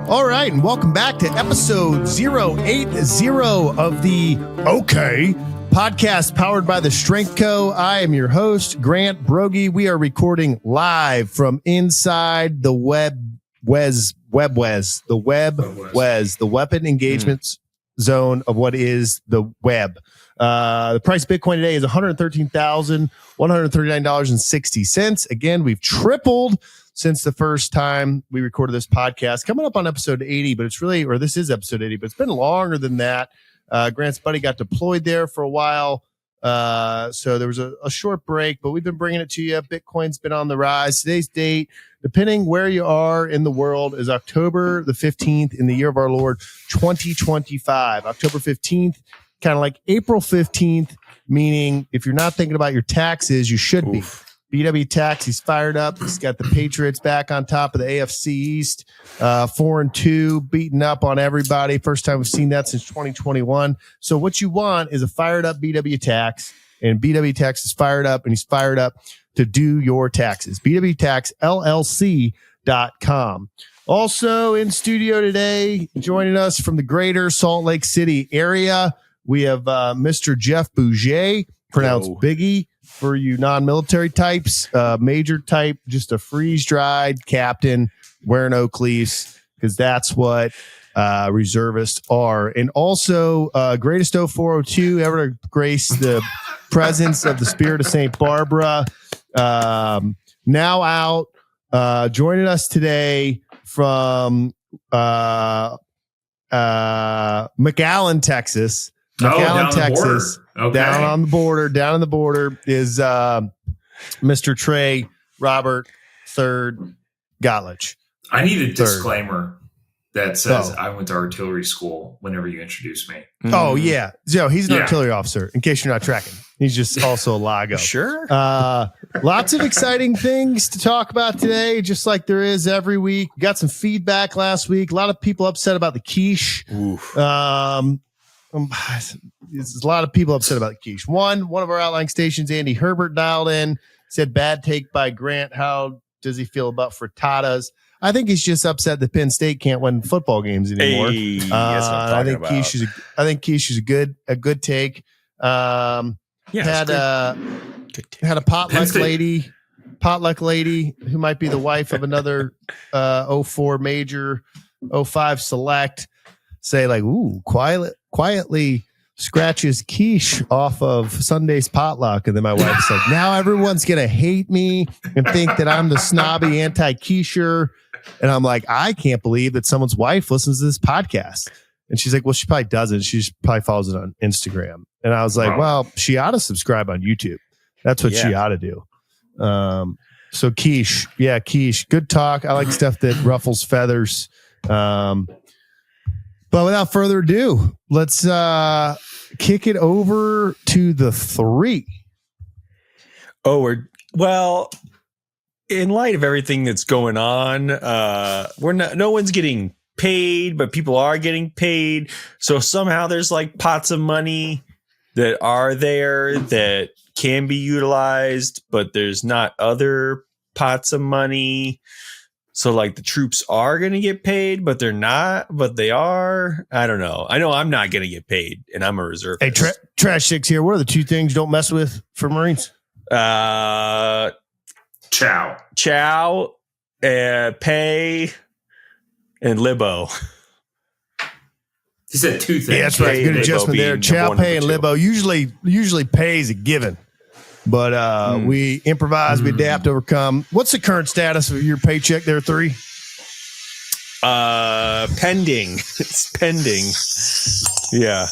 All right, and welcome back to episode 080 of the OK podcast powered by the Strength Co. I am your host, Grant Broggi. We are recording live from inside the the weapon engagement zone of what is the web. The price of Bitcoin today is $113,139.60. Again, we've tripled since the first time we recorded this podcast, coming up on episode 80, but it's really, or this is episode 80, but it's been longer than that. Grant's buddy got deployed there for a while. So there was a short break, but we've been bringing it to you. Bitcoin's been on the rise. Today's date, depending where you are in the world, is October the 15th in the year of our Lord, 2025. October 15th, kind of like April 15th, meaning if you're not thinking about your taxes, you should be. BW Tax, he's fired up. He's got the Patriots back on top of the AFC East, 4-2, beating up on everybody. First time we've seen that since 2021. So what you want is a fired up BW Tax, and BW Tax is fired up, and he's fired up to do your taxes. BWTaxLLC.com. Also in studio today, joining us from the greater Salt Lake City area, we have Mr. Jeff Buege, pronounced Biggie. For you non-military types, major type, just a freeze-dried captain wearing oak leaves, because that's what reservists are. And also, greatest 0402 ever to grace the presence of the Spirit of St. Barbara. Now out, joining us today from McAllen, Texas. McAllen, Texas. Okay. Down on the border is Mr. Trey Robert III Gottlich. I need a disclaimer that says I went to artillery school whenever you introduce me. Oh, yeah. So he's an artillery officer, in case you're not tracking. He's just also a Lago. Sure. Lots of exciting things to talk about today, just like there is every week. Got some feedback last week. A lot of people upset about the quiche. There's a lot of people upset about the quiche. One of our outlying stations, Andy Herbert, dialed in, said, bad take by Grant. How does he feel about frittatas? I think he's just upset that Penn State can't win football games anymore. Hey, that's what I'm talking about. Quiche is a good take. Had a potluck lady who might be the wife of another 04 major, 05 select, say like, ooh, quietly scratches quiche off of Sunday's potluck. And then my wife's like, now everyone's going to hate me and think that I'm the snobby anti-quicher. And I'm like, I can't believe that someone's wife listens to this podcast. And she's like, well, she probably doesn't. She just probably follows it on Instagram. And I was like, well, she ought to subscribe on YouTube. That's what she ought to do. So quiche. Yeah, quiche. Good talk. I like stuff that ruffles feathers. But without further ado, let's kick it over to the three. In light of everything that's going on, no one's getting paid, but people are getting paid. So somehow there's like pots of money that are there that can be utilized, but there's not other pots of money. So like the troops are going to get paid, but they're not, but they are. I don't know. I know I'm not going to get paid, and I'm a reservist. Hey, Trash Six here. What are the two things you don't mess with for Marines? Chow, pay, and libo. He said two things. Yeah, that's right. Good adjustment there. Chow, pay, and libo. Usually pay is a given. But we improvise, we adapt, overcome. What's the current status of your paycheck there, three? Pending. It's pending. Yeah.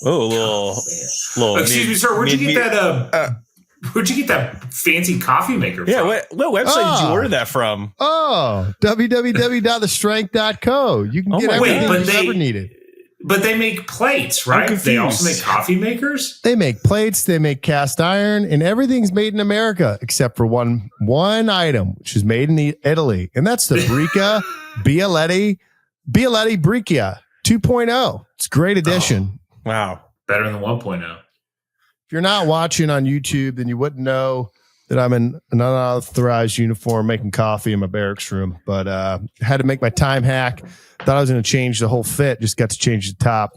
Oh, a little. Excuse me, sir. Where'd you get that fancy coffee maker from? Yeah, what website did you order that from? Oh, www.thestrength.co. You can get everything you ever needed. But they make plates, right? They also make coffee makers? They make plates, they make cast iron, and everything's made in America except for one item, which is made in Italy. And that's the Brica Bialetti Bricchia 2.0. It's a great addition. Oh, wow. Better than 1.0. If you're not watching on YouTube, then you wouldn't know that I'm in an unauthorized uniform making coffee in my barracks room, but had to make my time hack. Thought I was going to change the whole fit, just got to change the top.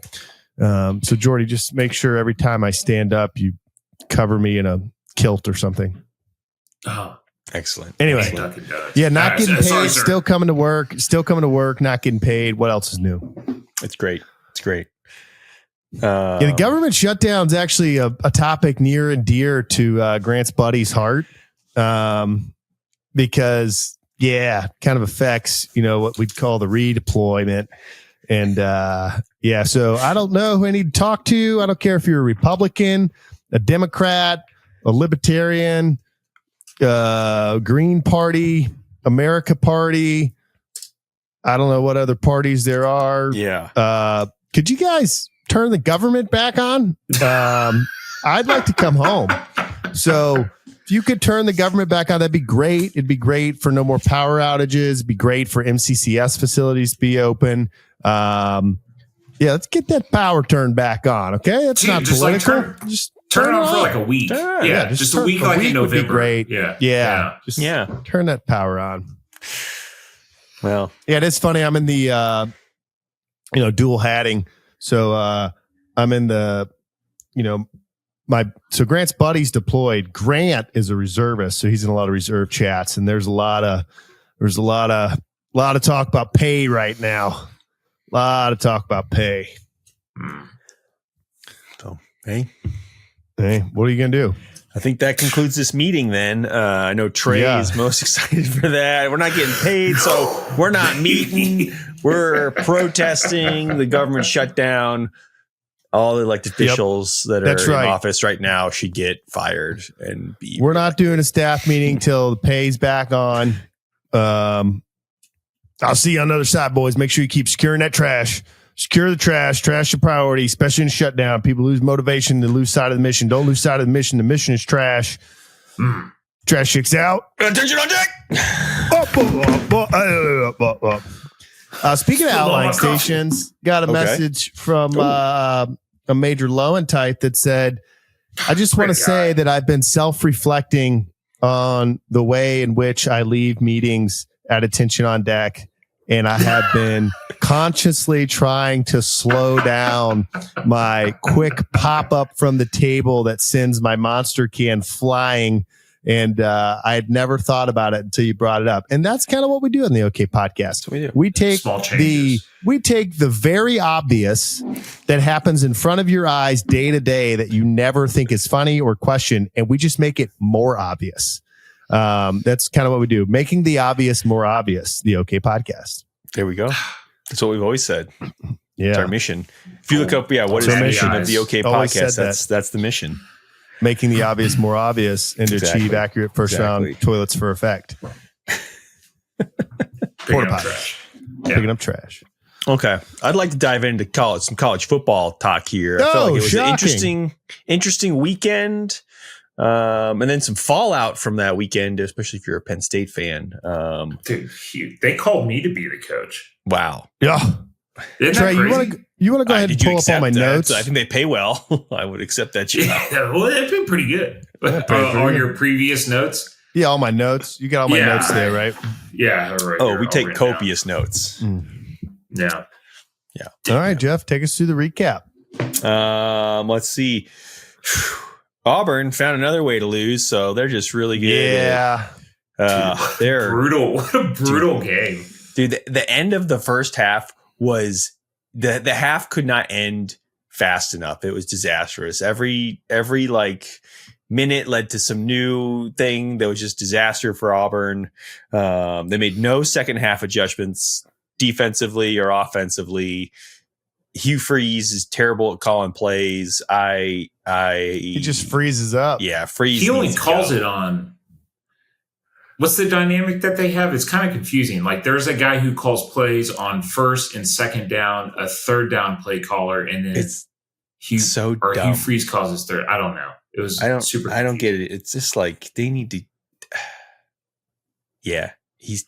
So Jordy, just make sure every time I stand up, you cover me in a kilt or something. Oh, excellent. Anyway, Excellent. yeah, not getting paid, sorry, still coming to work, not getting paid. What else is new? It's great. It's great. Yeah, the government shutdown is actually a topic near and dear to Grant's buddy's heart, because kind of affects what we'd call the redeployment, and so I don't know who I need to talk to. I don't care if you're a Republican, a Democrat, a Libertarian, Green Party, America Party. I don't know what other parties there are. Yeah. Could you guys turn the government back on? I'd like to come home. So if you could turn the government back on, that'd be great. It'd be great for no more power outages. It'd be great for MCCS facilities to be open. Let's get that power turned back on. Okay. It's not political. Just turn it on for like a week. Just a week like in November. Would be great. Yeah. Just turn that power on. Well, it is funny. I'm in the, dual hatting. So I'm in the, so Grant's buddy's deployed. Grant is a reservist, so he's in a lot of reserve chats, and there's a lot of talk about pay right now. A lot of talk about pay. So hey, what are you gonna do? I think that concludes this meeting then. I know Trey is most excited for that. We're not getting paid, so we're not meeting. We're protesting the government shutdown. All the elected officials that are in office right now should get fired and be. We're not doing a staff meeting till the pay's back on. I'll see you on the other side, boys. Make sure you keep securing that trash. Secure the trash. Trash your priority, especially in shutdown. People lose motivation to lose sight of the mission. Don't lose sight of the mission. The mission is trash. Trash chicks out. Attention on deck. Speaking of outlying stations, got a message from a Major Lowen type that said, I just want to say that I've been self-reflecting on the way in which I leave meetings at Attention on Deck. And I have been consciously trying to slow down my quick pop up from the table that sends my monster can flying. And I had never thought about it until you brought it up. And that's kind of what we do in the OK Podcast. We take the very obvious that happens in front of your eyes day to day that you never think is funny or question, and we just make it more obvious. That's kind of what we do. Making the obvious more obvious, the OK Podcast. There we go. That's what we've always said. Yeah. It's our mission. If you look up, what is the mission of the OK Podcast? That's the mission. Making the obvious more obvious and to achieve accurate first round toilets for effect. Picking up trash. Picking up trash. Okay. I'd like to dive into some college football talk here. I felt like it was an interesting weekend. And then some fallout from that weekend, especially if you're a Penn State fan. Dude, they called me to be the coach. Wow. Yeah. Trey, you want to go ahead and pull up all my notes? I think they pay well. I would accept that job. Yeah, well, they've been pretty good. All your previous notes? Yeah, all my notes. You got all my notes there, right? Yeah. Right we take copious notes. Yeah. Yeah. All right, Jeff, take us through the recap. Let's see. Auburn found another way to lose, so they're just really good. Yeah. They're brutal. What a brutal game. Dude, the end of the first half was the half could not end fast enough. It was disastrous. Every minute led to some new thing that was just disaster for Auburn. They made no second half adjustments defensively or offensively. Hugh Freeze is terrible at calling plays. He just freezes up. Yeah, Freeze. He only calls it on. What's the dynamic that they have? It's kind of confusing. Like there's a guy who calls plays on first and second down, a third down play caller, and then Hugh Freeze calls his third. I don't know. It was super confusing. I don't get it. It's just like they need to. Yeah, he's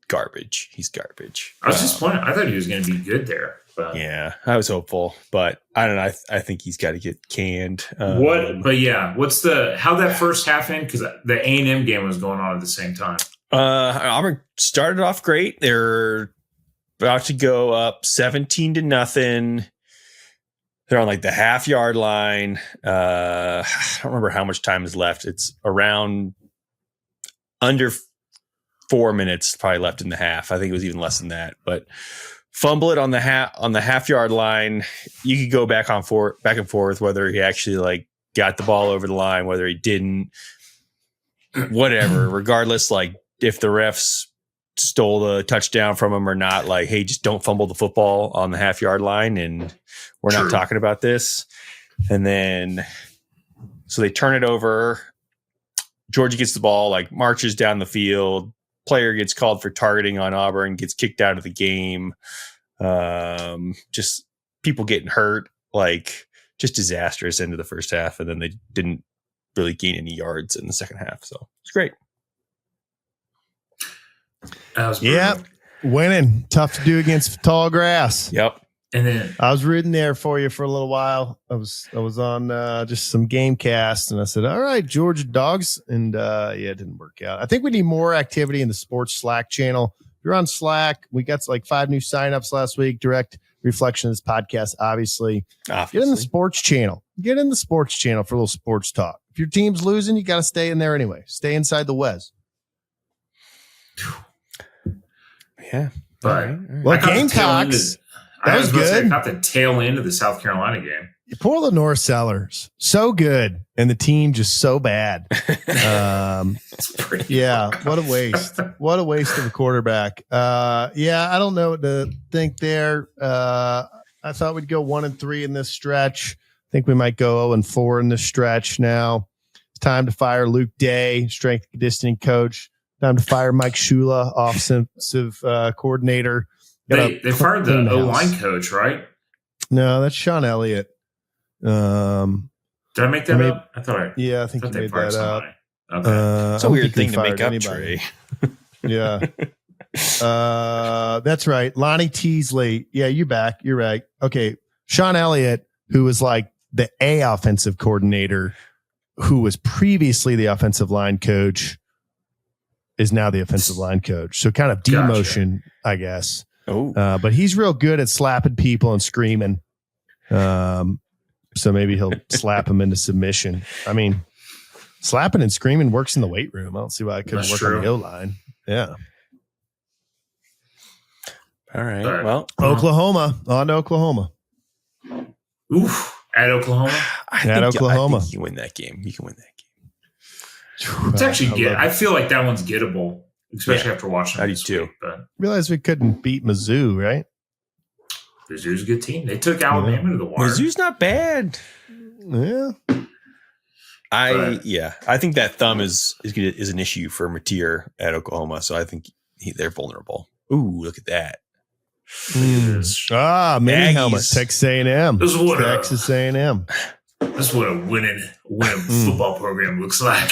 garbage. He's garbage. I was disappointed. I thought he was going to be good there. But. Yeah, I was hopeful, but I don't know. I think he's got to get canned. What's how that first half end? Because the A&M game was going on at the same time. Auburn started off great. They're about to go up 17-0. They're on like the half-yard line. I don't remember how much time is left. It's around under 4 minutes probably left in the half. I think it was even less than that. But fumble it on the half-yard line. You could go back and forth whether he actually like got the ball over the line, whether he didn't, whatever. Regardless, like if the refs stole the touchdown from him or not, like, hey, just don't fumble the football on the half-yard line, and we're not talking about this. And then so they turn it over. Georgia gets the ball, like marches down the field. Player gets called for targeting on Auburn, gets kicked out of the game. Just people getting hurt, like just disastrous into the first half. And then they didn't really gain any yards in the second half. So it's great. That was brutal. Yep. Winning. Tough to do against tall grass. Yep. And then I was rooting there for you for a little while. I was on just some game cast, and I said, all right, Georgia Dogs. And it didn't work out. I think we need more activity in the sports Slack channel. If you're on Slack, we got like 5 new signups last week. Direct reflection of this podcast, obviously. Get in the sports channel. Get in the sports channel for a little sports talk. If your team's losing, you got to stay in there anyway. Stay inside the Wes. Yeah. But well, Gamecocks. That was good. I got the tail end of the South Carolina game. Poor Lenore Sellers. So good. And the team just so bad. Yeah. What a waste. What a waste of a quarterback. I don't know what to think there. I thought we'd go 1-3 in this stretch. I think we might go 0-4 in this stretch now. It's time to fire Luke Day, strength and conditioning coach. Time to fire Mike Shula, offensive coordinator. They fired the O-line coach, right? No, that's Sean Elliott. Did I make that up? I thought I think you made that up. Okay. It's a weird thing to make up, Trey. Yeah. That's right. Lonnie Teasley. Yeah, you're back. You're right. Okay. Sean Elliott, who was like the offensive coordinator, who was previously the offensive line coach, is now the offensive line coach. So kind of demotion, I guess. Oh, but he's real good at slapping people and screaming. So maybe he'll slap him into submission. I mean, slapping and screaming works in the weight room. I don't see why it couldn't work on the O-line. Yeah. All right. Well, Oklahoma. On to Oklahoma. Oof. At Oklahoma? I think you can win that game. You can win that game. It's actually good. I feel like that one's gettable, especially after watching I it do this too. week, but realized we couldn't beat Mizzou, right? Mizzou's a good team. They took Alabama to the wire. Mizzou's not bad. Yeah. I think that thumb is an issue for Mateer at Oklahoma, so I think they're vulnerable. Ooh, look at that. Mini helmet. Texas A&M. Texas A&M. That's what a winning football program looks like.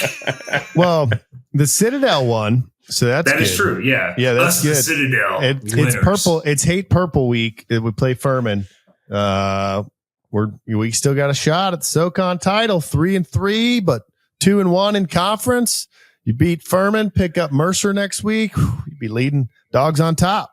Well, the Citadel won, so that's that good. Is true. Yeah, that's good. The Citadel. It's purple. It's hate purple week. We play Furman. We still got a shot at the SoCon title. 3-3, but 2-1 in conference. You beat Furman, pick up Mercer next week. You'd be leading Dogs on top.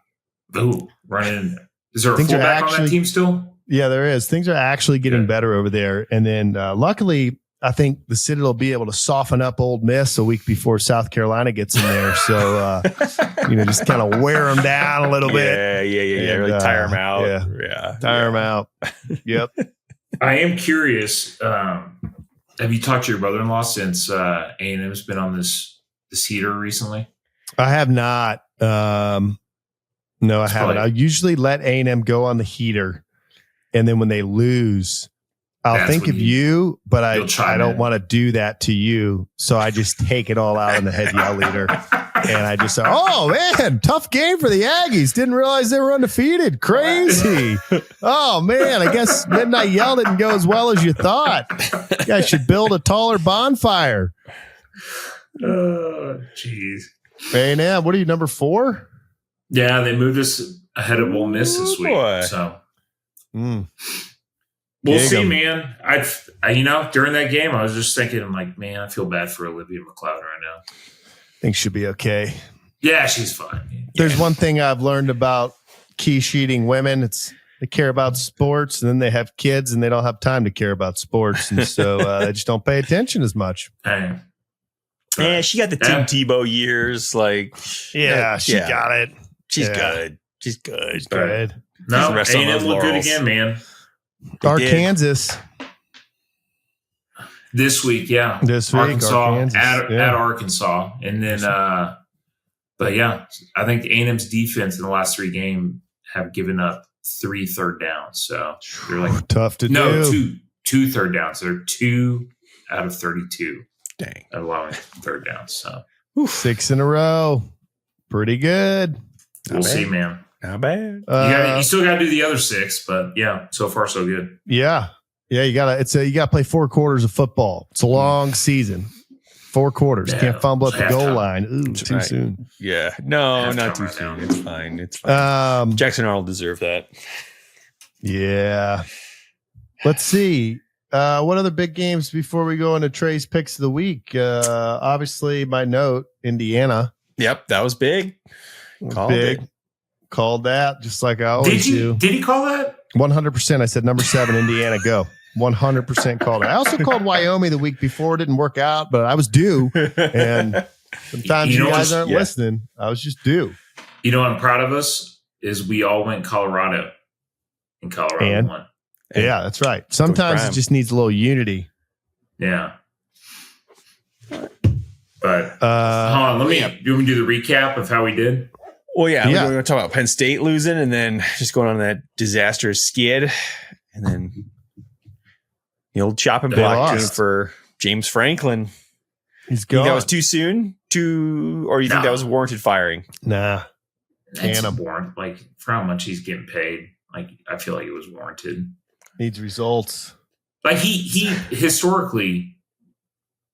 Ooh, running. Is there a fullback on that team still? Yeah, there is. Things are actually getting better over there. And then luckily, I think the Citadel will be able to soften up Ole Miss a week before South Carolina gets in there. So, just kind of wear them down a little bit. Yeah. Really tire them out. Tire them out. Yep. I am curious. Have you talked to your brother-in-law since A&M's been on this heater recently? I have not. No, I haven't. I usually let A&M go on the heater. And then when they lose, I'll think of you, but I don't want to do that to you. So I just take it all out on the head yell leader. And I just say, oh, man, tough game for the Aggies. Didn't realize they were undefeated. Crazy. Oh, man, I guess Midnight Yell didn't go as well as you thought. You guys should build a taller bonfire. Oh, jeez. A&M, what are you, number 4? Yeah, they moved us ahead of Ole Miss this week. Boy. So Mm. we'll Gig see, 'em. man. I during that game, I was just thinking, I'm like, man, I feel bad for Olivia McLeod right now. I think she'll be okay. Yeah, she's fine. There's one thing I've learned about quiche eating women. It's they care about sports, and then they have kids, and they don't have time to care about sports, and so they just don't pay attention as much. Hey. Yeah, she got the Tim Tebow years. Like, She got it. She's Yeah. good. She's good. She's good. No, rest on A&M those look good laurels. again, man. Arkansas This week, yeah. this week. Arkansas Arkansas, at Arkansas, and then, but yeah, I think A&M's defense in the last 3 games have given up 3 third downs. So they're like tough to do. two third downs. They're 2 out of 32. Dang. Allowing third downs. So 6 in a row. Pretty good. we'll see, man. Not bad. You still got to do the other 6, but yeah, so far so good. Yeah. You gotta play 4 quarters of football. It's a long season. 4 quarters. Yeah, Can't fumble at the goal halftime. line. Ooh, too right. soon. Yeah. No, Halftime not too right soon. now. It's fine. It's fine. Jackson Arnold deserved that. Yeah. Let's see. What other big games before we go into Trey's picks of the week? Obviously, my note, Indiana. Yep, that was big. Called big. it. Called that, just like I always do. Did he call that? 100%. I said number 7, Indiana, go. 100% called it. I also called Wyoming the week before. It didn't work out, but I was due. And sometimes you guys aren't listening. I was just due. You know what I'm proud of us is we all went Colorado. And Colorado won. Yeah, that's right. Sometimes it just needs a little unity. Yeah. But hold on, do you want me to do the recap of how we did? Well, yeah. We're going to talk about Penn State losing and then just going on that disastrous skid. And then the old chopping block game for James Franklin. He's You gone. think that was too soon? Or you think that was warranted firing? Nah. It's warranted. Like, for how much he's getting paid, like, I feel like it was warranted. Needs results. Like, he historically,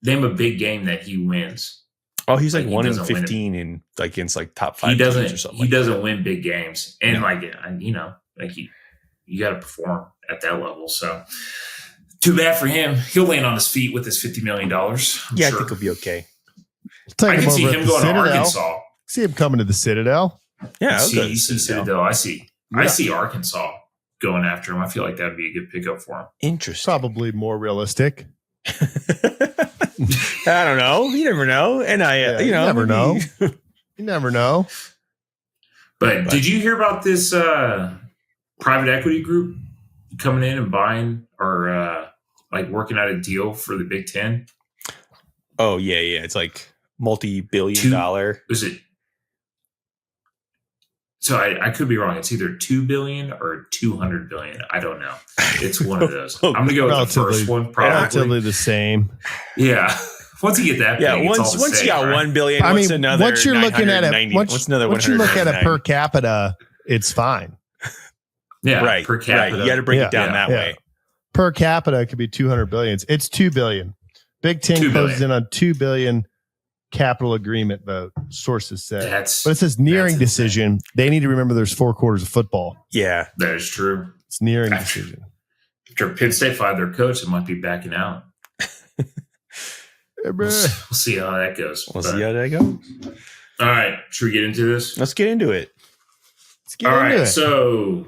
name a big game that he wins. Oh, he's like Like, he 1 in doesn't win 15 in like against like top 5 He teams or doesn't. something. He doesn't win big games, and you got to perform at that level. So, too bad for him. He'll land on his feet with his $50 million. I think he'll be okay. I can see him going to Arkansas. See him coming to the Citadel. Yeah, see Citadel. I see Arkansas going after him. I feel like that'd be a good pickup for him. Interesting. Probably more realistic. I don't know. You never know. And you never know. You never know. But did you hear about this private equity group coming in and buying or like working out a deal for the Big Ten? Oh, yeah. It's like multi-billion dollar. Is it? So I could be wrong. It's either $2 billion or $200 billion. I don't know. It's one of those. I'm gonna go with the first one. Probably relatively the same. Yeah. Once you get that, Yeah. big, Once you got $1 billion, I mean, another once you're looking at it, what's another? Once you look at it per capita, it's fine. Yeah, right. Per capita. Right. You got to break it down that way. Per capita, it could be 200 billion. It's 2 billion. Big Ten closes in on 2 billion. Capital agreement vote, sources said. But it says nearing decision. They need to remember there's 4 quarters of football. Yeah. That is true. It's nearing decision. After Penn State fired their coach, it might be backing out. We'll see how that goes. We'll see how that goes. All right. Should we get into this? Let's get into it. All right. So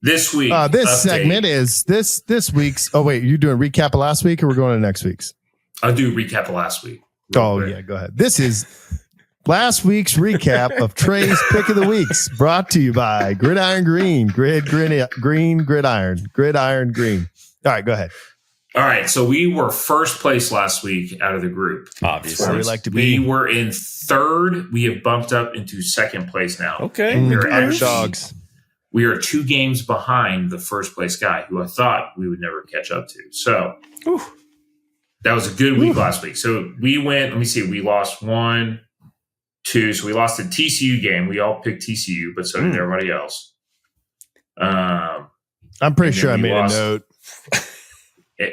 this week. This segment is this week's. Oh, wait. You're doing recap of last week or we're going to next week's? I'll do recap of last week. Oh, yeah, go ahead. This is last week's recap of Trey's Pick of the Weeks, brought to you by Gridiron Green, Green Gridiron Green. All right, go ahead. All right, so we were first place last week out of the group. Obviously, where we like to be. We were in third. We have bumped up into second place now. Okay, dogs. We are 2 games behind the first place guy, who I thought we would never catch up to. So. Ooh. That was a good week last week. So we went, let me see, we lost 1, 2. So we lost the TCU game. We all picked TCU, but so did everybody else. I'm pretty sure I made a note.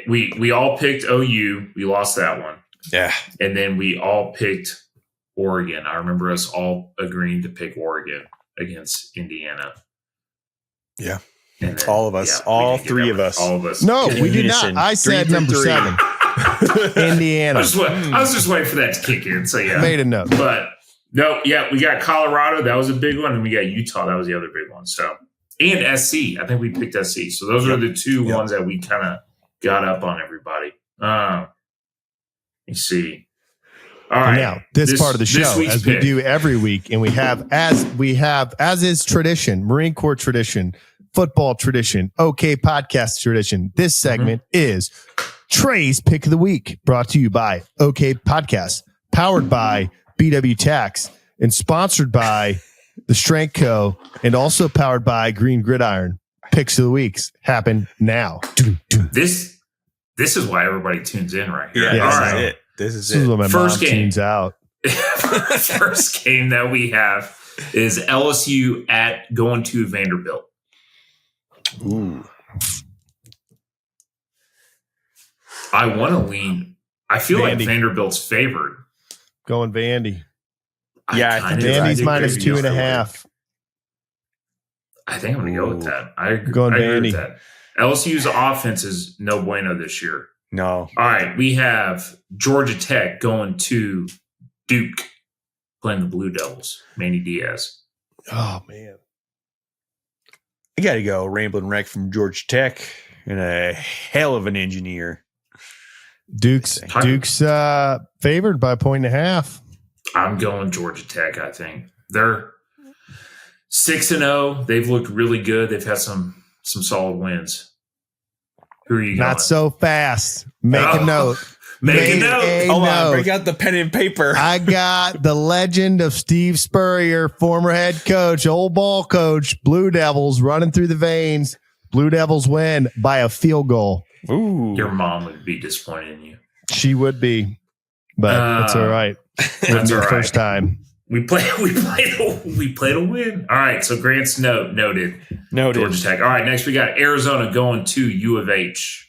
We all picked OU. We lost that one. Yeah. And then we all picked Oregon. I remember us all agreeing to pick Oregon against Indiana. Yeah. And then, All of us. All three of us. All of us. No, we did not. I said number 7. Indiana. I was just waiting for that to kick in. So, yeah. Made a note. But, no, yeah, we got Colorado. That was a big one. And we got Utah. That was the other big one. So, and SC. I think we picked SC. So, those are the two ones that we kind of got up on everybody. Let me see. All right. Now, this part of the show, as we do every week, and we have, as is tradition, Marine Corps tradition, football tradition, OK podcast tradition. This segment is Trey's Pick of the Week, brought to you by OK Podcast, powered by BW Tax, and sponsored by the Strength Co., and also powered by Green Gridiron. Picks of the Weeks happen now. This is why everybody tunes in right here. Yeah, all right. This is it. When my First mom game. tunes out. First game that we have is LSU going to Vanderbilt. Ooh. I want to lean. I feel like Vandy. Vanderbilt's favored. Going Vandy. Yeah, I think Vandy's minus 2.5. I think I'm going to go with that. I agree Going with Vandy. that. LSU's offense is no bueno this year. No. All right, we have Georgia Tech going to Duke, playing the Blue Devils. Manny Diaz. Oh, man. I got to go Ramblin' Wreck from Georgia Tech and a hell of an engineer. Duke's favored by 1.5. I'm going Georgia Tech, I think. They're 6-0. They've looked really good. They've had some solid wins. Who are you going? Not so fast. Make a note. Make a note. Hold on, break out the pen and paper. I got the legend of Steve Spurrier, former head coach, old ball coach, Blue Devils running through the veins. Blue Devils win by a field goal. Ooh. Your mom would be disappointed in you. She would be, but that's all right. That's all right. First time. We played a win. All right, so Grant's noted. Georgia Tech. All right, next we got Arizona going to U of H.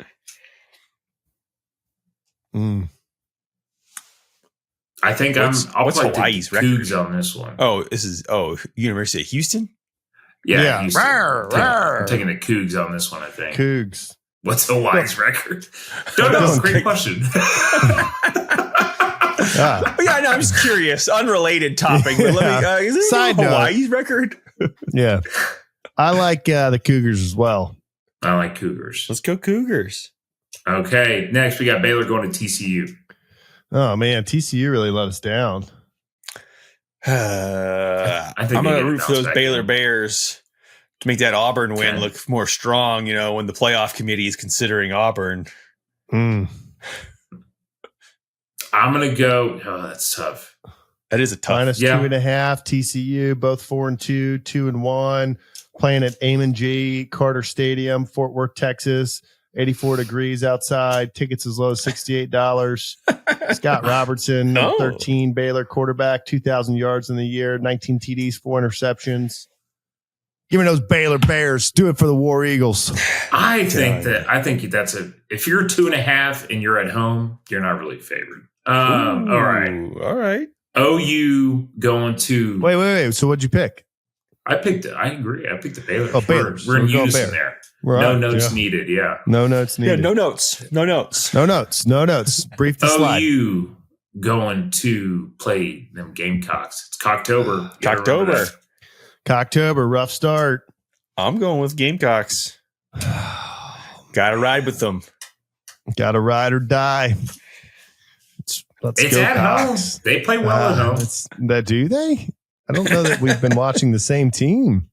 I think I'll play Hawaii's the Cougs on this one. Oh, this is University of Houston? Yeah. Houston. Rawr, I'm taking the Cougs on this one, I think. Cougs. What's Hawaii's record? Don't know. Great question. Yeah, no, I'm just curious. Unrelated topic. But let me, is this Side note. Hawaii's record? Yeah. I like the Cougars as well. I like Cougars. Let's go Cougars. Okay, next we got Baylor going to TCU. Oh, man. TCU really let us down. I'm think going they to root get for those bounced Baylor back. Bears to make that Auburn win Okay. look more strong, when the playoff committee is considering Auburn. Mm. I'm going to go. Oh, that's tough. That is a tough. Minus 2.5. TCU, both 4-2, 2-1. Playing at Amon G. Carter Stadium, Fort Worth, Texas. 84 degrees outside. Tickets as low as $68. Scott Robertson, 13 Baylor quarterback, 2,000 yards in the year, 19 TDs, 4 interceptions. Give me those Baylor Bears. Do it for the War Eagles. I think that's if you're 2.5 and you're at home, you're not really favored. All right. OU going to. Wait. So what'd you pick? I agree. I picked the Baylor. Oh, Baylor. We're in We're going unison Baylor. there. We're no on. notes Yeah. needed. Yeah. No notes needed. Yeah, no notes. No notes. Brief the slide. OU going to play them Gamecocks. It's Cocktober. You gotta remember Cocktober. that. Cocktober, rough start. I'm going with Gamecocks. Got to ride with them. Got to ride or die. Let's It's go, at Cox. home. They play well at home. Do they? I don't know that we've been watching the same team.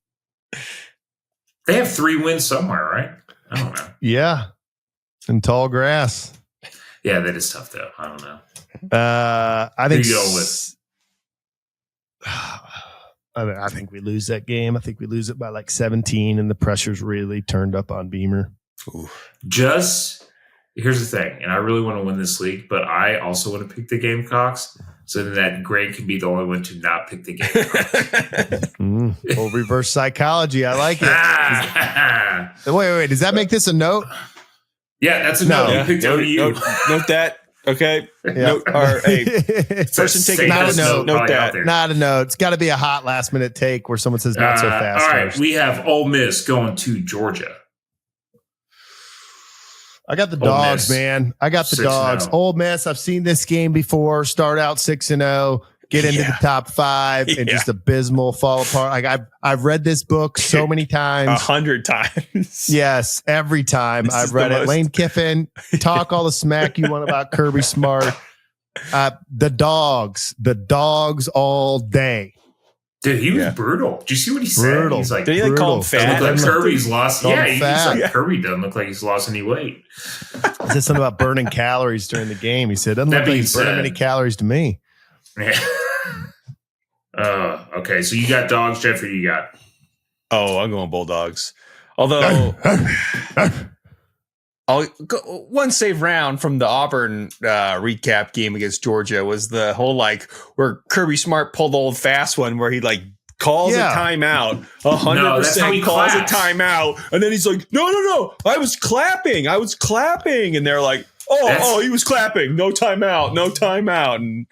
They have 3 wins somewhere, right? I don't know. Yeah. And tall grass. Yeah, that is tough though. I don't know. I think Who you go with? I think we lose that game. I think we lose it by like 17, and the pressure's really turned up on Beamer. Here's the thing, and I really want to win this league, but I also want to pick the Gamecocks so that Greg can be the only one to not pick the Gamecocks. Well, reverse psychology. I like it. Wait. Does that make this a note? Yeah, that's a no. You picked OU. Note that. Okay. Yeah. Note, or hey, person taking Not a this note. note that. Not a note. It's got to be a hot last minute take where someone says not so fast. All right, first. we have Ole Miss going to Georgia. I got the Ole dogs, Miss. man. I got the 6-0. dogs. Ole Miss. I've seen this game before. Start out 6-0, get into the top 5, and just abysmal, fall apart. Like I've read this book so many times, 100 times. Yes, every time I've read it. Lane Kiffin, talk all the smack you want about Kirby Smart. The dogs all day. Dude, he was brutal. Did you see what he said? Brutal. He's like, did he call him fat? Like Kirby's lost. Called Yeah, him he's fat. like Kirby doesn't look like he's lost any weight. He said something about burning calories during the game. He said, doesn't That look like being he's burning said- many calories to me. Yeah. Okay, so you got dogs, Jeffrey. You got. Oh, I'm going Bulldogs. Although I'll go, one save round from the Auburn recap game against Georgia was the whole like where Kirby Smart pulled the old fast one where he like calls a timeout, 100% calls a timeout, and then he's like, no, I was clapping, and they're like, oh, he was clapping, no timeout, and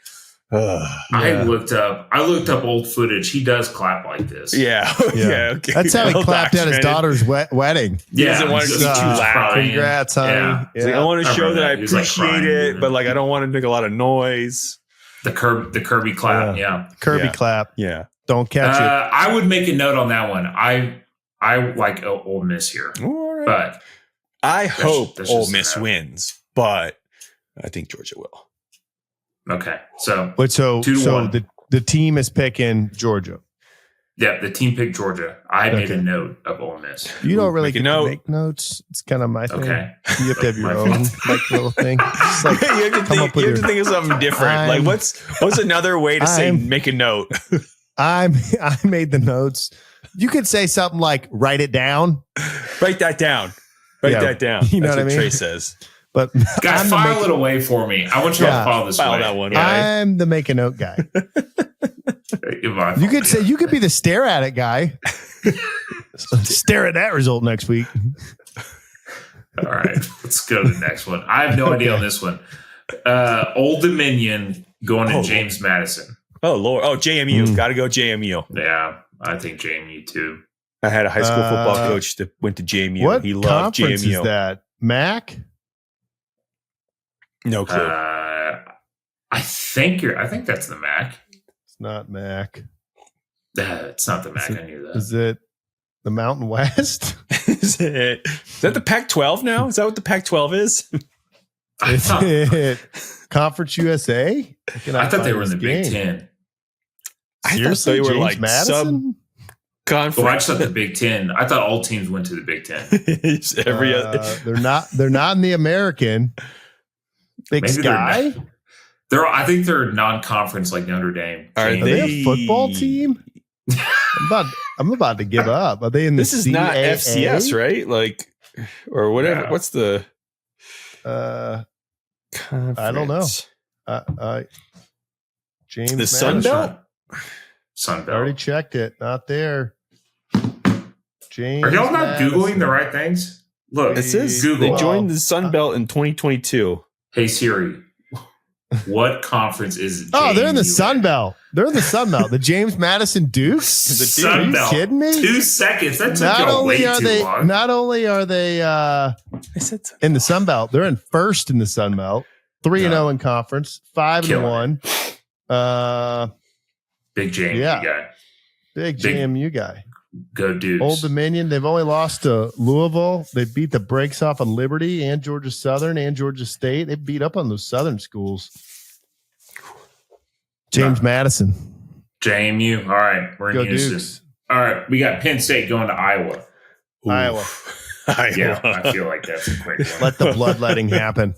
I looked up old footage. He does clap like this. yeah. Okay. That's how he clapped at his daughter's wedding. He doesn't want it to be too loud. Congrats, honey. Yeah. He's like, I want to show that I He was, like, appreciate crying, it, dude. but like I don't want to make a lot of noise. The Kirby clap. Yeah. Kirby Yeah. clap. Yeah. Don't catch it. I would make a note on that one. I like Ole Miss here, All right. but I hope that's Ole just Miss an wins, but I think Georgia will. okay. So But so 2-1. the team is picking Georgia. yeah, the team picked Georgia. I made Okay. a note of Ole Miss. You don't really Make a get to note. make notes. It's kind of my thing. Okay. You have to have your My own fault. like little thing. It's like, you have to come up with your- think of something different. Like what's another way to say I'm- make a note? I made the notes. You could say something like write it down, Write that down. Yeah. That down. You know That's what I mean? Trey says. but Guys, I'm the file make- it away for me. I want you Yeah. to file this File away. that one Yeah. I'm the make a note guy. My You could fault. say you could be the stare at it guy. Stare at that result next week. All right, let's go to the next one. I have no idea on this one. Old Dominion going to James Madison. Oh Lord. Oh, JMU. Gotta go JMU. Yeah, I think JMU too. I had a high school football coach that went to JMU. What He loved conference JMU. is that? Mac? No clue. I think that's the MAC. It's not Mac. It's not the MAC. I knew that. Is it the Mountain West? Is that the Pac-12 now? Is that what the Pac-12 is? I Is thought, it Conference USA? I thought they were in the Big Ten. I Seriously, thought they were James like Madison? sub-conference. Well, I just thought the Big Ten. I thought all teams went to the Big Ten. Every other. They're not in the American. Big Maybe Sky? I think they're non-conference like Notre Dame. Are Are they a football team? I'm about to give up. Are they in the This is not CAA? FCS, right? Like, or whatever. Yeah. What's the Conference? I don't know. James The Madison. Sun Belt? Sun Already Belt. checked it. Not there. James. Are y'all not Madison. Googling the right things? Look, It says Google. they joined the Sun Belt in 2022. Hey Siri, what conference is? Oh, they're in the JMU Sun Belt. They're in the Sun Belt. The James Madison Dukes. The Sun Are you Belt. kidding me? 2 seconds. That took Not y'all way only are too they long. not only are they I said in the Sun Belt, they're in first in the Sun Belt. 3-0 in conference. 5-1. Big JMU Yeah. guy. Big Big- JMU guy. Go Dukes. Old Dominion. They've only lost to Louisville. They beat the brakes off of Liberty and Georgia Southern and Georgia State. They beat up on those Southern schools. James Madison. JMU. All right, we're in Go unison. Dukes. All right, we got Penn State going to Iowa. Iowa. Yeah, I feel like that's a quick one. Let the bloodletting happen.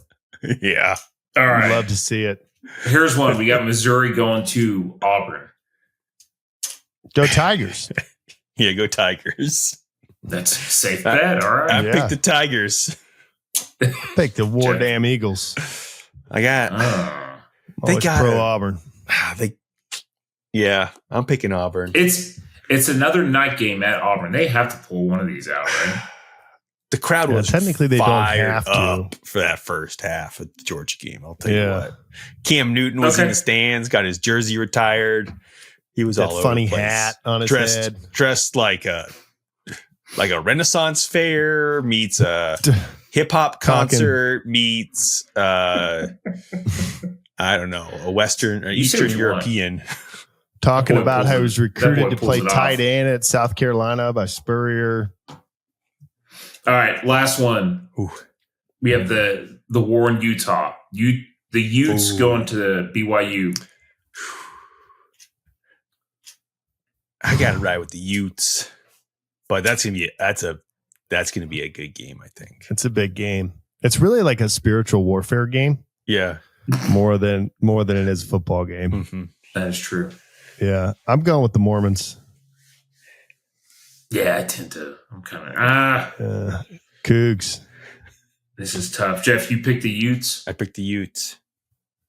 yeah. All I'd right, love to see it. here's one. We got Missouri going to Auburn. Go Tigers. Yeah, go Tigers. That's a safe bet. All I right. Yeah. picked the Tigers. Take the War Jeff. Damn Eagles. I got They Always got pro it. Auburn. Yeah, I'm picking Auburn. It's another night game at Auburn. They have to pull one of these out, right? the crowd was technically they don't have to up for that first half of the Georgia game. I'll tell you what. Cam Newton was in the stands, got his jersey retired. He was all over funny the place. Hat on his head, dressed like a Renaissance fair meets a hip hop concert meets I don't know, a Western or Eastern European. Talking about how he was recruited to play tight end at South Carolina by Spurrier. All right, last one. Ooh. We have the war in Utah. The Utes going to BYU. I got to ride with the Utes, but that's gonna be a good game. I think it's a big game. It's really like a spiritual warfare game. Yeah, more than it is a football game. Mm-hmm. That is true. Yeah, I'm going with the Mormons. Yeah, I tend to. I'm kind of Cougs. This is tough. Jeff, you picked the Utes? I picked the Utes.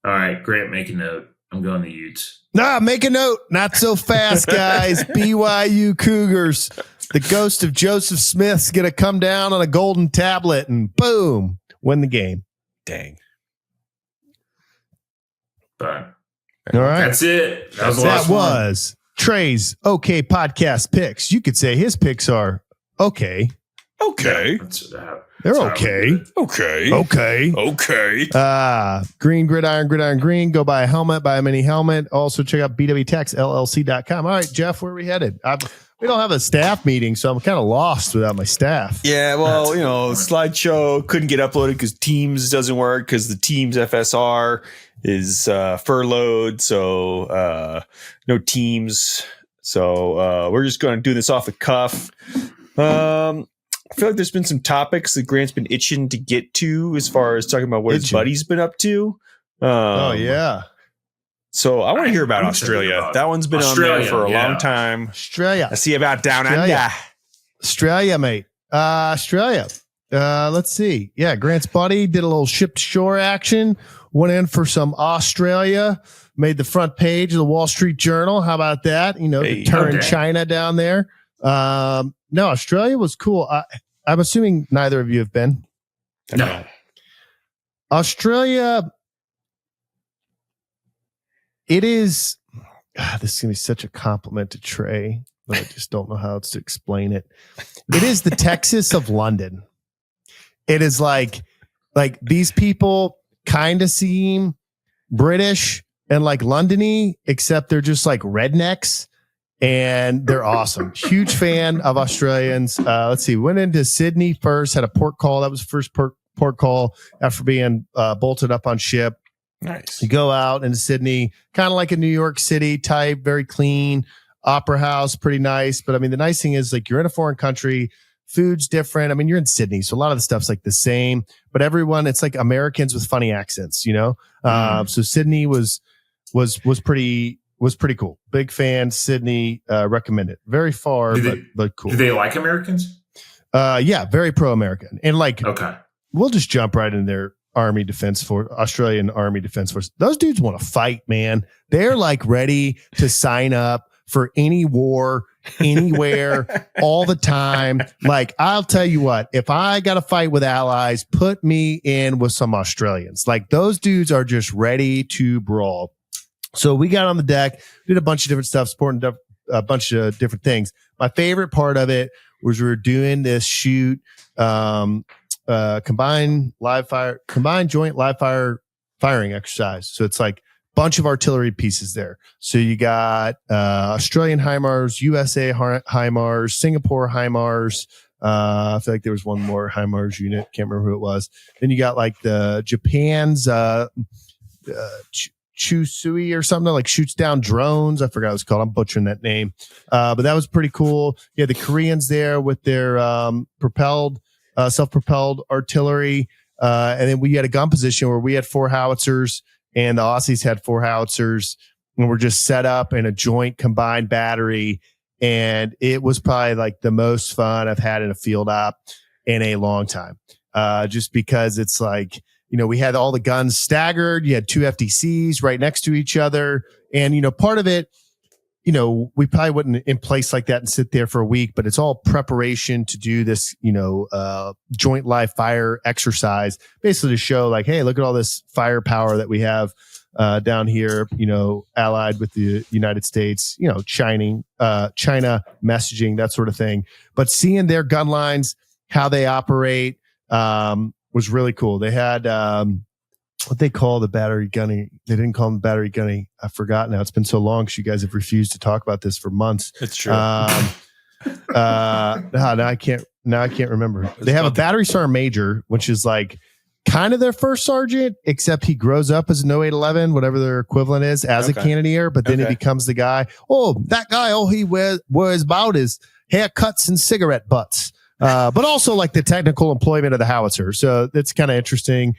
All right, Grant, make a note. I'm going the Utes. Nah, make a note. Not so fast, guys. BYU Cougars. The ghost of Joseph Smith's going to come down on a golden tablet and boom, win the game. Dang. But all right. That's it. That was Trey's okay podcast picks. You could say his picks are okay. Okay. They're okay. Okay. Green, gridiron, green. Go buy a helmet, buy a mini helmet. Also check out bwtexllc.com. All right, Jeff, where are we headed? We don't have a staff meeting, so I'm kind of lost without my staff. Yeah, well, slideshow couldn't get uploaded because Teams doesn't work because the Teams FSR is furloughed, so no Teams. So we're just going to do this off the cuff. I feel like there's been some topics that Grant's been itching to get to as far as talking about what his buddy's been up to. Oh, yeah. So I want to hear about Australia. That one's been on there for a long time. Australia. I see about down under. Australia, mate. Australia. Let's see. Yeah, Grant's buddy did a little ship to shore action. Went in for some Australia. Made the front page of the Wall Street Journal. How about that? Turn China down there. No, Australia was cool. I'm assuming neither of you have been. No. Australia. It is. This is going to be such a compliment to Trey, but I just don't know how else to explain it. It is the Texas of London. It is like these people kind of seem British and like Londony, except they're just like rednecks. And they're awesome. Huge fan of Australians. Let's see. Went into Sydney first, had a port call. That was the first port call after being bolted up on ship. Nice. You go out into Sydney, kind of like a New York City type, very clean. Opera house, pretty nice. But I mean, the nice thing is like you're in a foreign country. Food's different. I mean, you're in Sydney, so a lot of the stuff's like the same. But everyone, it's like Americans with funny accents, So Sydney was pretty cool. Big fan. Sydney, recommend it. Very far, but cool. Do they like Americans? Yeah, very pro-American. And okay, we'll just jump right in their Australian Army Defense Force. Those dudes want to fight, man. They're like ready to sign up for any war, anywhere, all the time. Like, I'll tell you what, if I got to fight with allies, put me in with some Australians. Like, those dudes are just ready to brawl. So we got on the deck, did a bunch of different stuff, supporting a bunch of different things. My favorite part of it was we were doing this shoot, combined joint live fire firing exercise. So it's like a bunch of artillery pieces there. So you got Australian HIMARS, USA HIMARS, Singapore HIMARS. I feel like there was one more HIMARS unit. Can't remember who it was. Then you got like the Japan's Chusui or something that like shoots down drones. I forgot what it's called. I'm butchering that name. But that was pretty cool. Yeah, the Koreans there with their self-propelled artillery. And then we had a gun position where we had 4 howitzers and the Aussies had 4 howitzers. And we're just set up in a joint combined battery. And it was probably like the most fun I've had in a field op in a long time. Just because it's like, we had all the guns staggered. You had 2 FDCs right next to each other. And, part of it we probably wouldn't in place like that and sit there for a week, but it's all preparation to do this, joint live fire exercise, basically to show like, hey, look at all this firepower that we have down here, allied with the United States, China messaging, that sort of thing. But seeing their gun lines, how they operate, was really cool. They had, what they call the battery gunny. They didn't call them battery gunny. I forgot now. It's been so long because you guys have refused to talk about this for months. It's true. Now I can't remember. They have a battery sergeant major, which is like kind of their first sergeant, except he grows up as an 0811, whatever their equivalent is, as a cannoneer, but then he becomes the guy. Oh, that guy, all he was about is haircuts and cigarette butts. But also like the technical employment of the howitzer. So that's kind of interesting.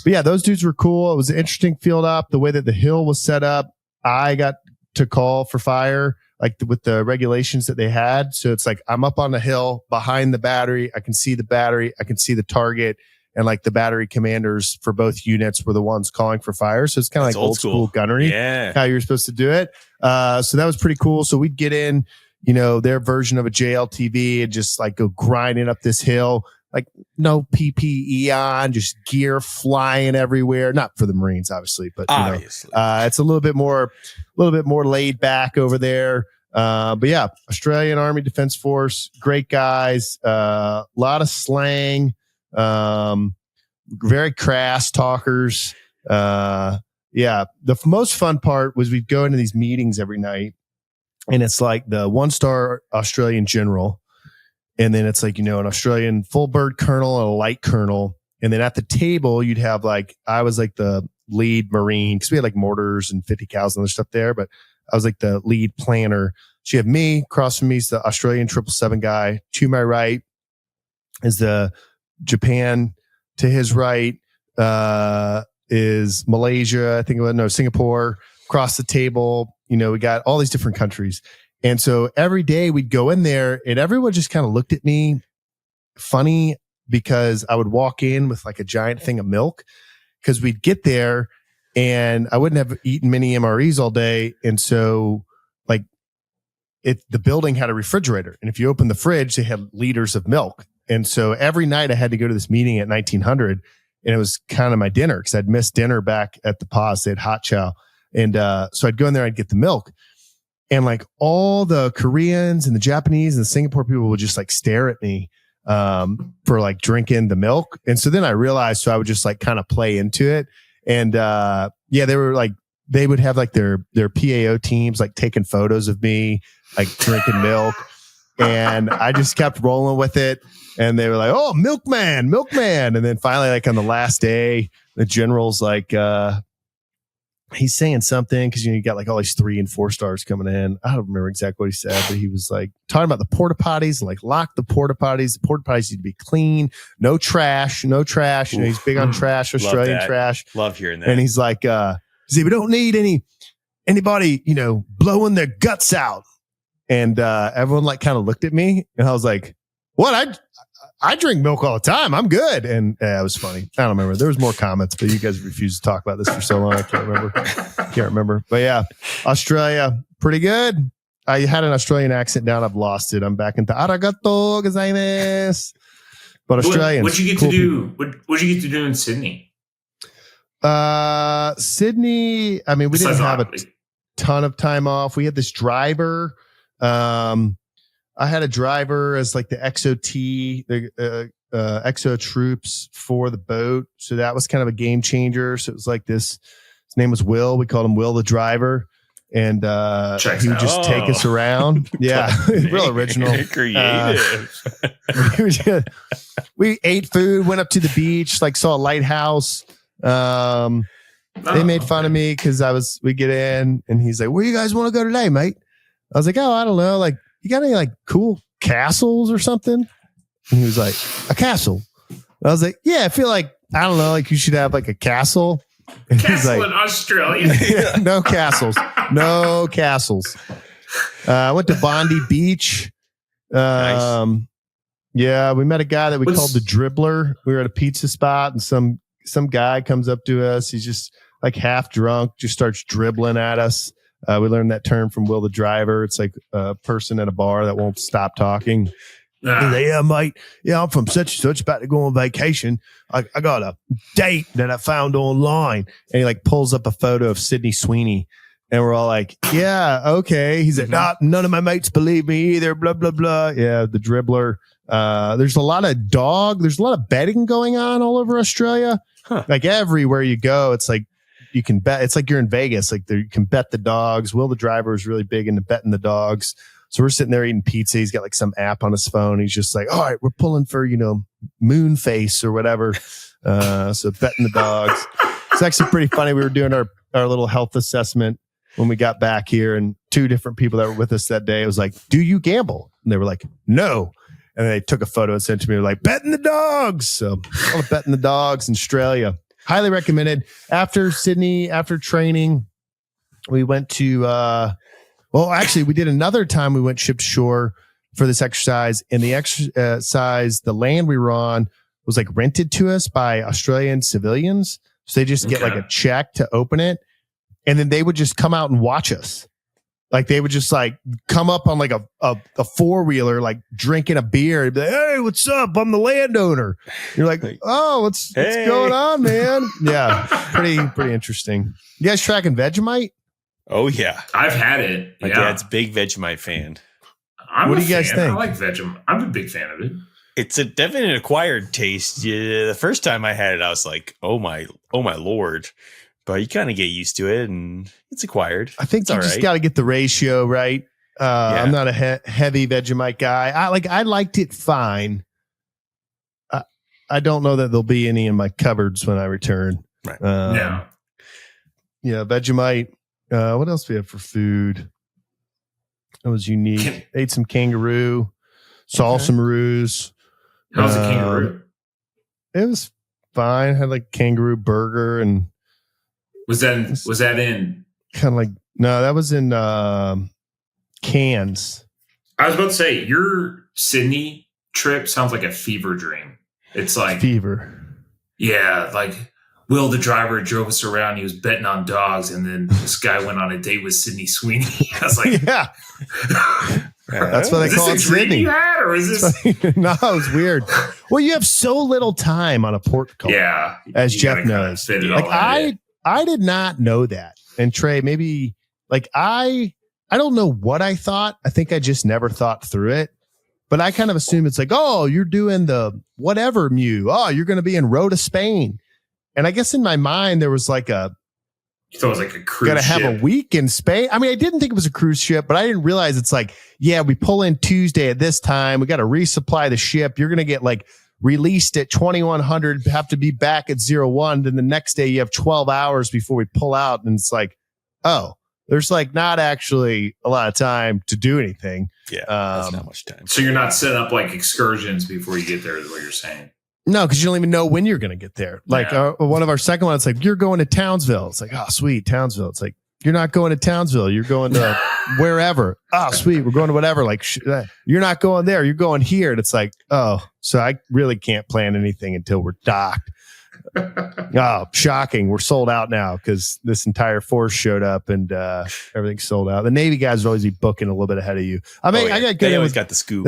But yeah, those dudes were cool. It was an interesting field up. The way that the hill was set up, I got to call for fire, like with the regulations that they had. So it's like, I'm up on the hill behind the battery. I can see the battery. I can see the target. And like the battery commanders for both units were the ones calling for fire. So it's kind of like old school gunnery, how you're supposed to do it. So that was pretty cool. So we'd get in, their version of a JLTV and just like go grinding up this hill. Like no PPE on, just gear flying everywhere. Not for the Marines, obviously, but it's a little bit more laid back over there. But yeah, Australian Army Defense Force, great guys. A lot of slang, very crass talkers. The most fun part was we'd go into these meetings every night, and it's like the 1-star Australian general. And then it's like, an Australian full bird colonel and a light colonel. And then at the table, you'd have like, I was like the lead Marine because we had like mortars and 50 cals and other stuff there. But I was like the lead planner. So you have me, across from me is the Australian 777 guy. To my right is the Japan. To his right is Malaysia. I think Singapore. Across the table, we got all these different countries. And so every day we'd go in there and everyone just kind of looked at me funny because I would walk in with like a giant thing of milk because we'd get there and I wouldn't have eaten many MREs all day. And so like the building had a refrigerator. And if you open the fridge, they had liters of milk. And so every night I had to go to this meeting at 1900 and it was kind of my dinner because I'd missed dinner back at the pause. They had hot chow. And so I'd go in there, I'd get the milk. And like all the Koreans and the Japanese and the Singapore people would just like stare at me for like drinking the milk. And so then I realized, so I would just like kind of play into it. And they were like, they would have like their PAO teams like taking photos of me like drinking milk. And I just kept rolling with it. And they were like, oh, milkman. And then finally, like on the last day, the general's like, he's saying something because you got like all these 3 and 4 stars coming in. I don't remember exactly what he said, but he was like talking about the porta potties and like lock the porta potties. The porta potties need to be clean, no trash. He's big on trash, Australian trash. Love hearing that. And he's like, we don't need anybody, blowing their guts out. And everyone like kind of looked at me, and I was like, "What? I drink milk all the time. I'm good." And it was funny. I don't remember. There was more comments, but you guys refused to talk about this for so long. I can't remember. But yeah, Australia, pretty good. I had an Australian accent down. I've lost it. I'm back into arigato gozaimasu. But Australians. What'd you get to do? What'd you get to do in Sydney? Sydney. I mean, we didn't have a ton of time off. We had this driver. I had a driver as like the XOT, the XO troops for the boat. So that was kind of a game changer. So it was like this. His name was Will. We called him Will the driver. And he would just take us around. Yeah. Real original. Creative. We ate food, went up to the beach, like saw a lighthouse. They made fun of me because we get in and he's like, where you guys want to go today, mate? I was like, oh, I don't know. Like, you got any like cool castles or something? And he was like, a castle. And I was like, yeah, I feel like, I don't know, like you should have like a castle. And castle in Australia. No castles. No castles. I went to Bondi Beach. Nice. Yeah, we met a guy that we called the Dribbler. We were at a pizza spot and some guy comes up to us. He's just like half drunk, just starts dribbling at us. We learned that term from Will the driver. It's like a person at a bar that won't stop talking. He's like, yeah, mate. Yeah, I'm from such and such, about to go on vacation. I got a date that I found online. And he like pulls up a photo of Sydney Sweeney. And we're all like, yeah, okay. He's like, nah, none of my mates believe me either. Blah, blah, blah. Yeah, the dribbler. There's a lot of betting going on all over Australia. Like everywhere you go, it's like you can bet. It's like you're in Vegas. Like you can bet the dogs. Will the driver is really big into betting the dogs. So we're sitting there eating pizza. He's got like some app on his phone. He's just like, all right, we're pulling for, moon face or whatever. So betting the dogs. It's actually pretty funny. We were doing our little health assessment when we got back here, and 2 different people that were with us that day, it was like, do you gamble? And they were like, no. And they took a photo and sent it to me. They're like, betting the dogs. So all the betting the dogs in Australia. Highly recommended. After Sydney, after training, we went to, we did another time. We went ship to shore for this exercise, and the exercise, the land we were on was like rented to us by Australian civilians. So they just get like a check to open it. And then they would just come out and watch us. Like they would just like come up on like a 4-wheeler, like drinking a beer. And be like, hey, what's up? I'm the landowner. You're like, oh, what's going on, man? Yeah. Pretty interesting. You guys tracking Vegemite? Oh yeah. I've had it. My dad's a big Vegemite fan. What do you guys think? I like Vegemite. I'm a big fan of it. It's a definite acquired taste. Yeah, the first time I had it, I was like, oh my Lord. But you kind of get used to it, and it's acquired. I think you just got to get the ratio right. I'm not a heavy Vegemite guy. I liked it fine. I don't know that there'll be any in my cupboards when I return. Right. Yeah, Vegemite. What else do we have for food? That was unique. Ate some kangaroo, saw some maroos. How's the kangaroo? It was fine. Had like kangaroo burger and. Was that in kind of like no, that was in Cairns. I was about to say your Sydney trip sounds like a fever dream. It's like fever. Yeah, like Will the driver drove us around. He was betting on dogs, and then this guy went on a date with Sydney Sweeney. I was like, yeah. That's what they call it, Sydney. You had, or is this? No, it was weird. Well, you have so little time on a port call. Yeah, as Jeff knows. Like I did not know that. And Trey, maybe like I don't know what I thought. I think I just never thought through it. But I kind of assume it's like, oh, you're doing the whatever Mew. Oh, you're going to be in Rota, Spain. And I guess in my mind there was like you thought it was like a cruise ship. Got to have a week in Spain. I mean, I didn't think it was a cruise ship, but I didn't realize it's like, yeah, we pull in Tuesday at this time. We got to resupply the ship. You're going to get like released at 2100, have to be back at 01. Then the next day you have 12 hours before we pull out. And it's like, oh, there's like not actually a lot of time to do anything. Yeah. That's not much time. So you're not setting up like excursions before you get there is what you're saying. No, because you don't even know when you're going to get there. Like one of our second one, it's like, you're going to Townsville. It's like, oh, sweet, Townsville. It's like, you're not going to Townsville. You're going to wherever. Oh, sweet. We're going to whatever. Like, you're not going there. You're going here. And it's like, oh, so I really can't plan anything until we're docked. Oh, shocking. We're sold out now because this entire force showed up and everything's sold out. The Navy guys will always be booking a little bit ahead of you. I mean, I got good. They always got the scoop.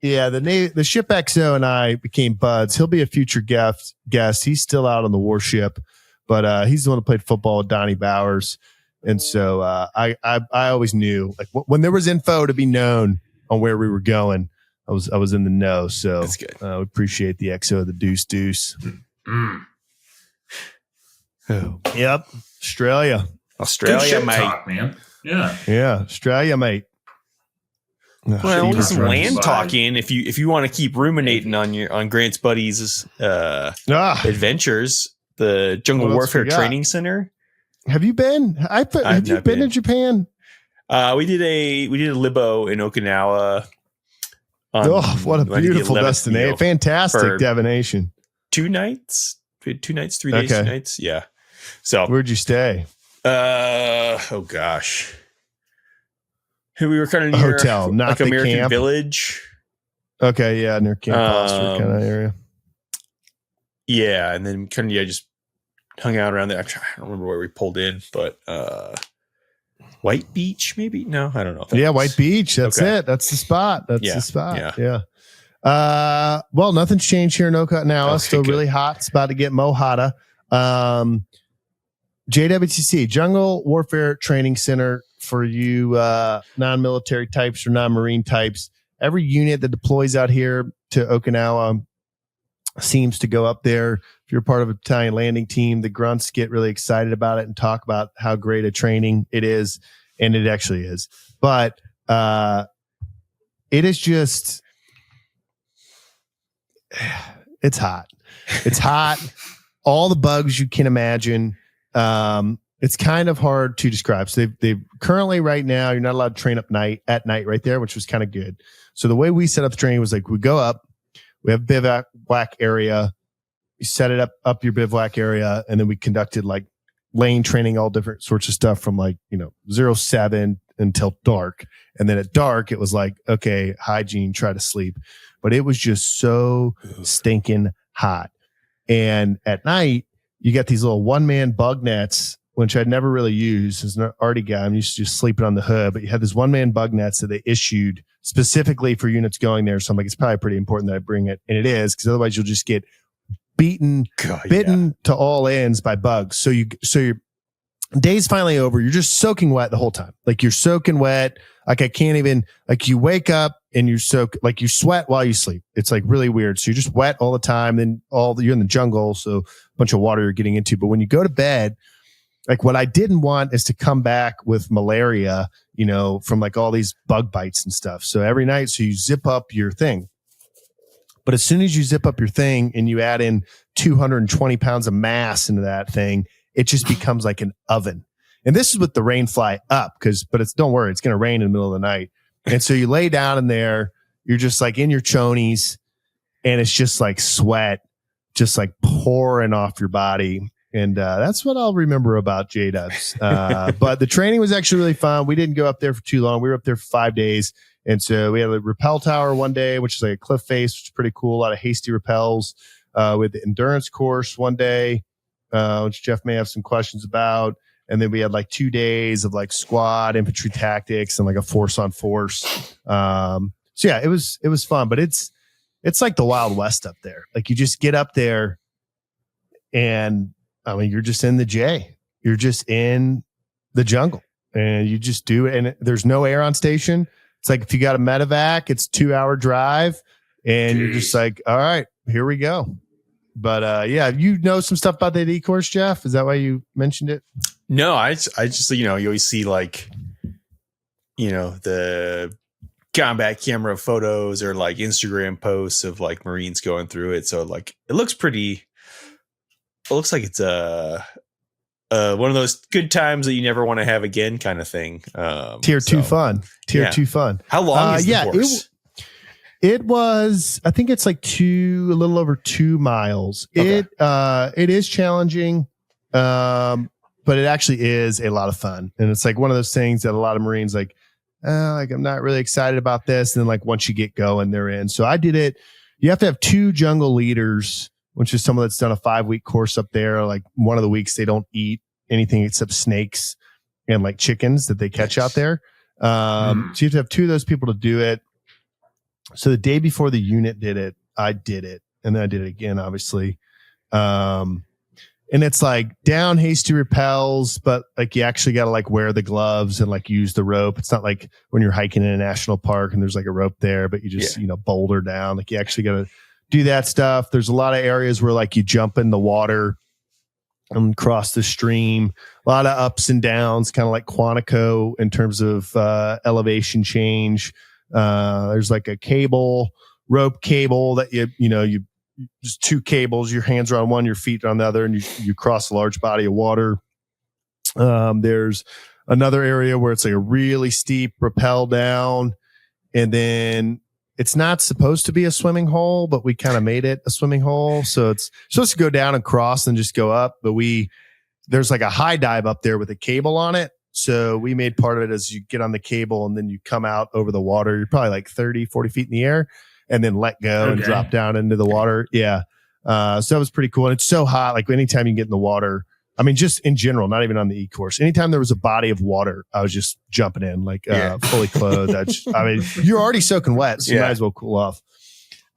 The Ship XO and I became buds. He'll be a future guest. He's still out on the warship, but he's the one who played football with Donnie Bowers. And so I always knew, like, when there was info to be known on where we were going, I was in the know. So that's good. We appreciate the XO, the Deuce. Mm. Oh. Yep. Australia, mate. Talk, man. Yeah. Australia, mate. Well, we'll some land talking. If you want to keep ruminating on Grant's buddies' adventures, the Jungle Warfare Training Center. Have you been? Have you been to Japan? We did a libo in Okinawa. What a beautiful destination! Fantastic divination. 2 nights. 2 nights, 3 days, 2 nights. Yeah. So where'd you stay? Oh gosh. We were kind of near hotel, not like the American camp. Village. Okay, yeah, near Camp Foster kind of area. Yeah, and then kind of just hung out around there. Actually, I don't remember where we pulled in, but White Beach, maybe? No, I don't know. Yeah, White Beach. That's it. That's the spot. That's Yeah, the spot. yeah. Well, nothing's changed here in Okinawa. Okay, Still good. really hot. It's about to get mohata. JWTC, Jungle Warfare Training Center for you non-military types or non-marine types. Every unit that deploys out here to Okinawa seems to go up there. If you're part of a battalion landing team, the grunts get really excited about it and talk about how great a training it is, and it actually is. But it is just, it's hot. It's hot. All the bugs you can imagine. It's kind of hard to describe. So they've currently right now, you're not allowed to train at night right there, which was kind of good. So the way we set up the training was like, we go up, we have bivouac area, you set it up your bivouac area, and then we conducted like lane training, all different sorts of stuff from like, 07 until dark. And then at dark, it was like, okay, hygiene, try to sleep. But it was just so stinking hot. And at night, you got these little one-man bug nets, which I'd never really used as an arty guy. I'm used to just sleeping on the hood, but you had this one-man bug nets that they issued specifically for units going there. So I'm like, it's probably pretty important that I bring it. And it is, because otherwise you'll just get bitten to all ends by bugs. So your day's finally over. You're just soaking wet the whole time. Like you're soaking wet. Like I can't even, like you wake up and you sweat while you sleep. It's like really weird. So you're just wet all the time. Then you're in the jungle. So a bunch of water you're getting into. But when you go to bed, like what I didn't want is to come back with malaria, from like all these bug bites and stuff. So every night, so you zip up your thing. But as soon as you zip up your thing and you add in 220 pounds of mass into that thing, it just becomes like an oven. And this is with the rain fly up but don't worry, it's going to rain in the middle of the night. And so you lay down in there, you're just like in your chonies, and it's just like sweat, just like pouring off your body. And that's what I'll remember about J-Dubs. But the training was actually really fun. We didn't go up there for too long. We were up there for 5 days. And so we had a rappel tower one day, which is like a cliff face, which is pretty cool. A lot of hasty rappels. With the endurance course one day, which Jeff may have some questions about. And then we had like 2 days of like squad infantry tactics and like a force on force. So yeah, it was fun, but it's like the Wild West up there. Like you just get up there and I mean, you're just in the J. You're just in the jungle and you just do it. And there's no air on station. It's like if you got a medevac, it's 2-hour drive and you're just like, all right, here we go. But yeah, you know some stuff about the AD course, Jeff? Is that why you mentioned it? No, I just, you always see like, the combat camera photos or like Instagram posts of like Marines going through it. So like, it looks like it's one of those good times that you never want to have again kind of thing. Tier 2 fun. Tier 2 fun. How long is the course? It was, I think it's like a little over 2 miles. Okay. It is challenging, but it actually is a lot of fun. And it's like one of those things that a lot of Marines like I'm not really excited about this. And then like once you get going, they're in. So I did it. You have to have 2 jungle leaders, which is someone that's done a 5-week course up there. Like one of the weeks they don't eat anything except snakes and like chickens that they catch out there. So you have to have 2 of those people to do it. So the day before the unit did it, I did it. And then I did it again, obviously. And it's like down hasty rappels, but like you actually got to like wear the gloves and like use the rope. It's not like when you're hiking in a national park and there's like a rope there, but you just, boulder down. Like you actually got to do that stuff. There's a lot of areas where like you jump in the water and cross the stream. A lot of ups and downs, kind of like Quantico in terms of elevation change. There's like a rope cable that you just 2 cables, your hands are on one, your feet are on the other, and you cross a large body of water. There's another area where it's like a really steep rappel down, and then it's not supposed to be a swimming hole, but we kind of made it a swimming hole. So it's supposed to go down and cross and just go up, but there's like a high dive up there with a cable on it. So we made part of it as you get on the cable and then you come out over the water. You're probably like 30, 40 feet in the air and then let go and drop down into the water. Yeah. So that was pretty cool. And it's so hot. Like anytime you get in the water, I mean, just in general, not even on the e-course. Anytime there was a body of water, I was just jumping in, like fully clothed. I mean, you're already soaking wet, so you might as well cool off.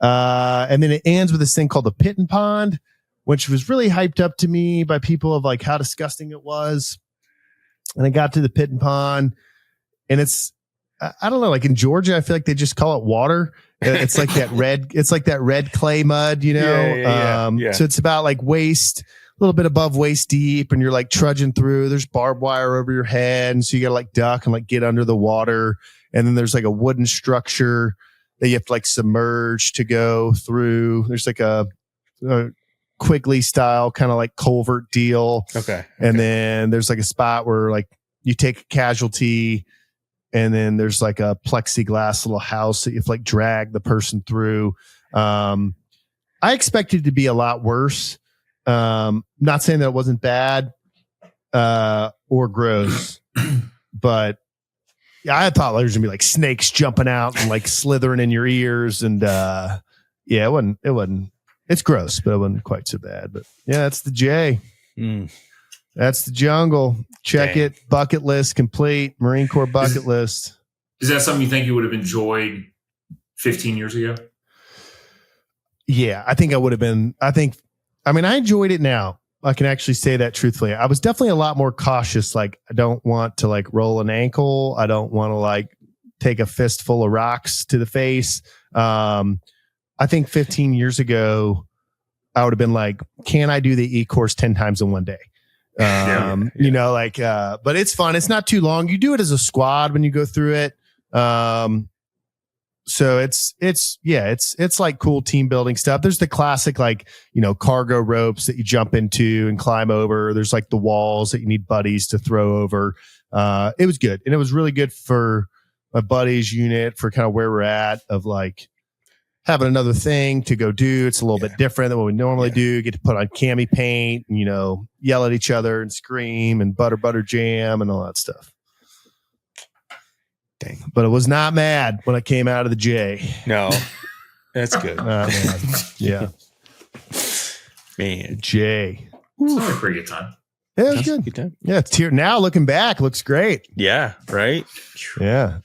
And then it ends with this thing called the Pit and Pond, which was really hyped up to me by people of like how disgusting it was. And I got to the Pit and Pond, and it's, I don't know, like in Georgia, I feel like they just call it water. It's like that red clay mud, you know? Yeah. So it's about like waist, a little bit above waist deep, and you're like trudging through. There's barbed wire over your head, and so you got to like duck and like get under the water. And then there's like a wooden structure that you have to like submerge to go through. There's like a Quigley style kind of like culvert deal. Okay. And then there's like a spot where like you take a casualty, and then there's like a plexiglass little house that you have to like drag the person through. I expected it to be a lot worse. Not saying that it wasn't bad or gross, but yeah, I thought there was gonna be like snakes jumping out and like slithering in your ears, and it wasn't. It's gross, but it wasn't quite so bad. But yeah, that's the J. That's the jungle. Check it. Bucket list complete. Marine Corps bucket list. Is that something you think you would have enjoyed 15 years ago? Yeah, I think I would have been. I mean, I enjoyed it now. I can actually say that truthfully. I was definitely a lot more cautious. Like, I don't want to like roll an ankle. I don't want to like take a fistful of rocks to the face. I think 15 years ago, I would have been like, can I do the e-course 10 times in one day? You know, like, but it's fun. It's not too long. You do it as a squad when you go through it. So it's like cool team building stuff. There's the classic, like, you know, cargo ropes that you jump into and climb over. There's like the walls that you need buddies to throw over. It was good. And it was really good for my buddies unit for kind of where we're at of like having another thing to go do. It's a little bit different than what we normally do. Get to put on cami paint and, you know, yell at each other and scream and butter jam and all that stuff. Dang. But it was not mad when I came out of the J. No, that's good. Yeah. Man. J. It's a pretty good time. Yeah, it was good. Good time. Yeah, it's here now. Looking back, looks great. Yeah, right? Yeah.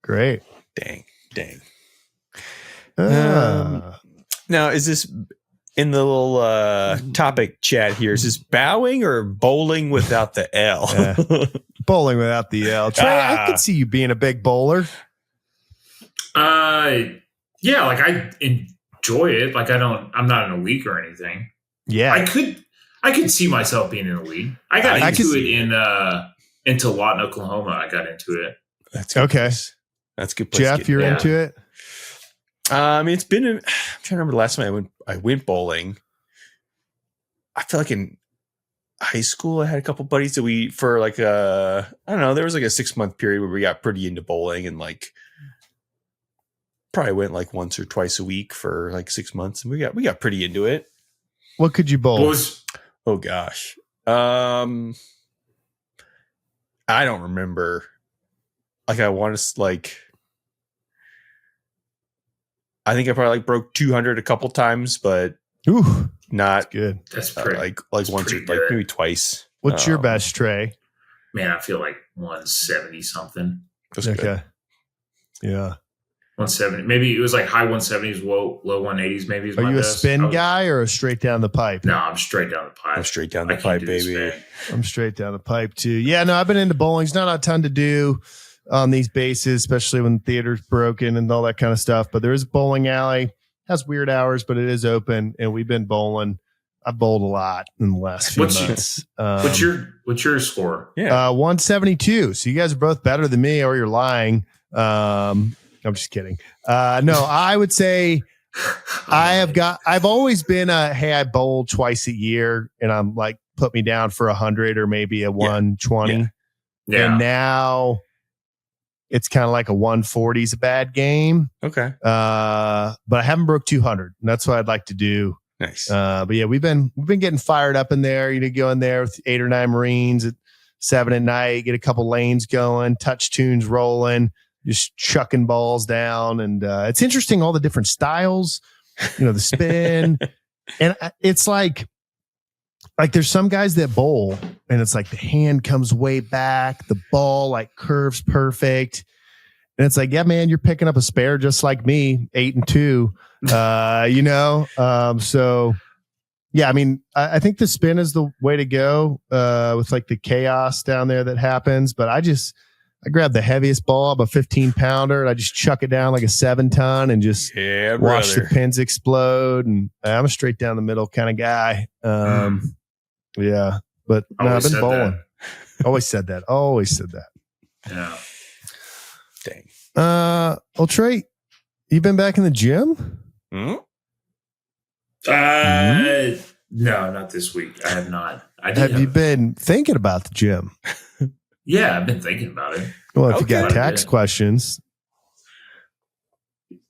Great. Dang. Now, is this in the little topic chat here? Is this bowing or bowling without the L? Bowling without the L. Trey, I could see you being a big bowler. Yeah, like I enjoy it. Like I'm not in a league or anything. Yeah. I could see myself being in a league. I got into it into Lawton, Oklahoma. I got into it. That's good. Okay. That's a good place. Jeff, you're into it? It's been. I'm trying to remember the last time I went bowling. I feel like in high school I had a couple buddies that we for like I don't know. There was like a 6-month period where we got pretty into bowling and like probably went like once or twice a week for like 6 months, and we got pretty into it. What could you bowl? Oh gosh, I don't remember. Like I want to like. I think I probably like broke 200 a couple times, but not good. That's pretty, like once or like maybe twice. What's your best, Trey? Man, I feel like 170 something. That's okay. Good. Yeah. 170. Maybe it was like high 170s, low 180s. Maybe. Are you a spin guy or a straight down the pipe? No, I'm straight down the pipe. I'm straight down the pipe, baby. I'm straight down the pipe too. Yeah, no, I've been into bowling. There's not a ton to do on these bases, especially when theater's broken and all that kind of stuff. But there is a bowling alley. Has weird hours, but it is open, and we've been bowling. I've bowled a lot in the last few months. What's your score? Yeah, 172. So you guys are both better than me, or you're lying. I'm just kidding. No, I would say I've always been hey, I bowl twice a year, and I'm like, put me down for 100 or maybe a 120. Yeah. And now it's kind of like a 140 is a bad game. Okay. But I haven't broke 200, and that's what I'd like to do. Nice. But yeah, we've been getting fired up in there. You know, go in there with 8 or 9 Marines at 7 at night, get a couple lanes going, touch tunes rolling, just chucking balls down. And it's interesting, all the different styles, you know, the spin. And it's like, like there's some guys that bowl and it's like the hand comes way back, the ball like curves perfect. And it's like, yeah, man, you're picking up a spare just like me, 8-2, so yeah, I mean, I think the spin is the way to go with like the chaos down there that happens. But I grab the heaviest ball, I'm a 15-pounder, and I just chuck it down like a 7-ton and just watch the pins explode. And I'm a straight down the middle kind of guy. Yeah, but no, I've been bowling. Always said that. Yeah. Dang. Well, Trey, you been back in the gym? No, not this week. I have not. Have you been thinking about the gym? Yeah, I've been thinking about it. Well, if you got tax questions.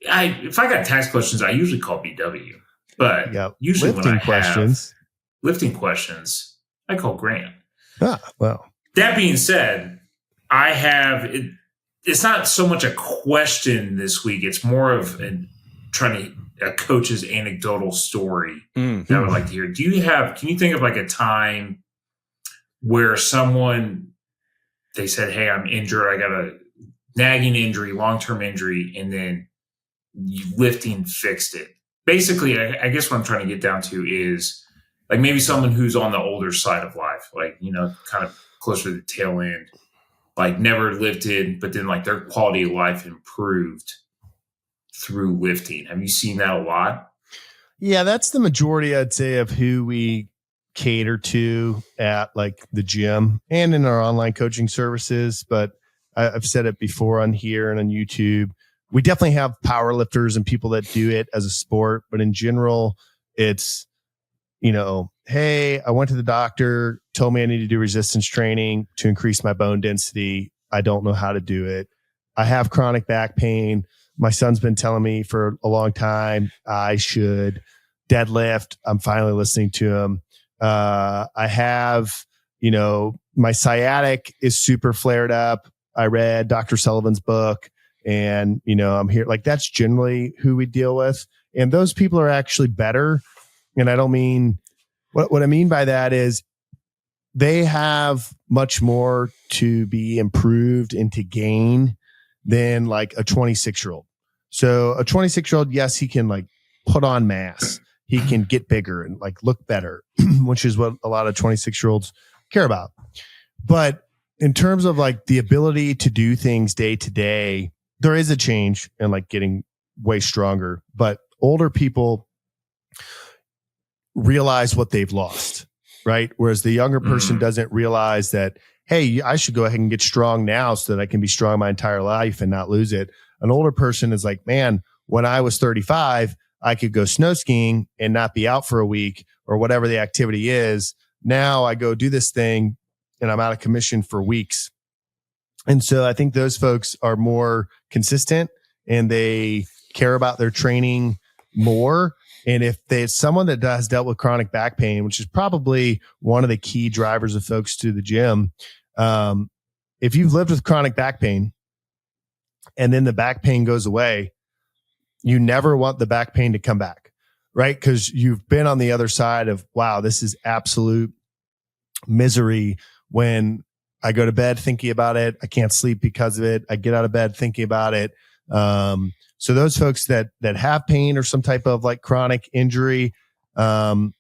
If I got tax questions, I usually call BW. But usually when I have lifting questions, I call Grant. Ah, well. That being said, I have it's not so much a question this week. It's more of a coach's anecdotal story that I would like to hear. Can you think of like a time where they said, hey, I'm injured. I got a nagging injury, long-term injury, and then lifting fixed it. Basically, I guess what I'm trying to get down to is like maybe someone who's on the older side of life, like, kind of closer to the tail end, like never lifted, but then like their quality of life improved through lifting. Have you seen that a lot? Yeah, that's the majority, I'd say, of who we cater to at like the gym and in our online coaching services. But I've said it before on here and on YouTube. We definitely have power lifters and people that do it as a sport, but in general, it's, hey, I went to the doctor, told me I need to do resistance training to increase my bone density. I don't know how to do it. I have chronic back pain. My son's been telling me for a long time I should deadlift. I'm finally listening to him. I have, my sciatic is super flared up. I read Dr. Sullivan's book and, I'm here. Like that's generally who we deal with. And those people are actually better. And I don't mean what I mean by that is they have much more to be improved and to gain than like a 26-year-old. So a 26-year-old, yes, he can like put on mass. He can get bigger and like look better, which is what a lot of 26-year-olds care about. But in terms of like the ability to do things day to day, there is a change in like getting way stronger, but older people realize what they've lost, right? Whereas the younger person doesn't realize that, hey, I should go ahead and get strong now so that I can be strong my entire life and not lose it. An older person is like, man, when I was 35, I could go snow skiing and not be out for a week or whatever the activity is. Now I go do this thing and I'm out of commission for weeks. And so I think those folks are more consistent and they care about their training more. And if there's someone that has dealt with chronic back pain, which is probably one of the key drivers of folks to the gym, if you've lived with chronic back pain and then the back pain goes away, you never want the back pain to come back, right? Because you've been on the other side of, wow, this is absolute misery. When I go to bed thinking about it, I can't sleep because of it. I get out of bed thinking about it. So those folks that have pain or some type of like chronic injury, are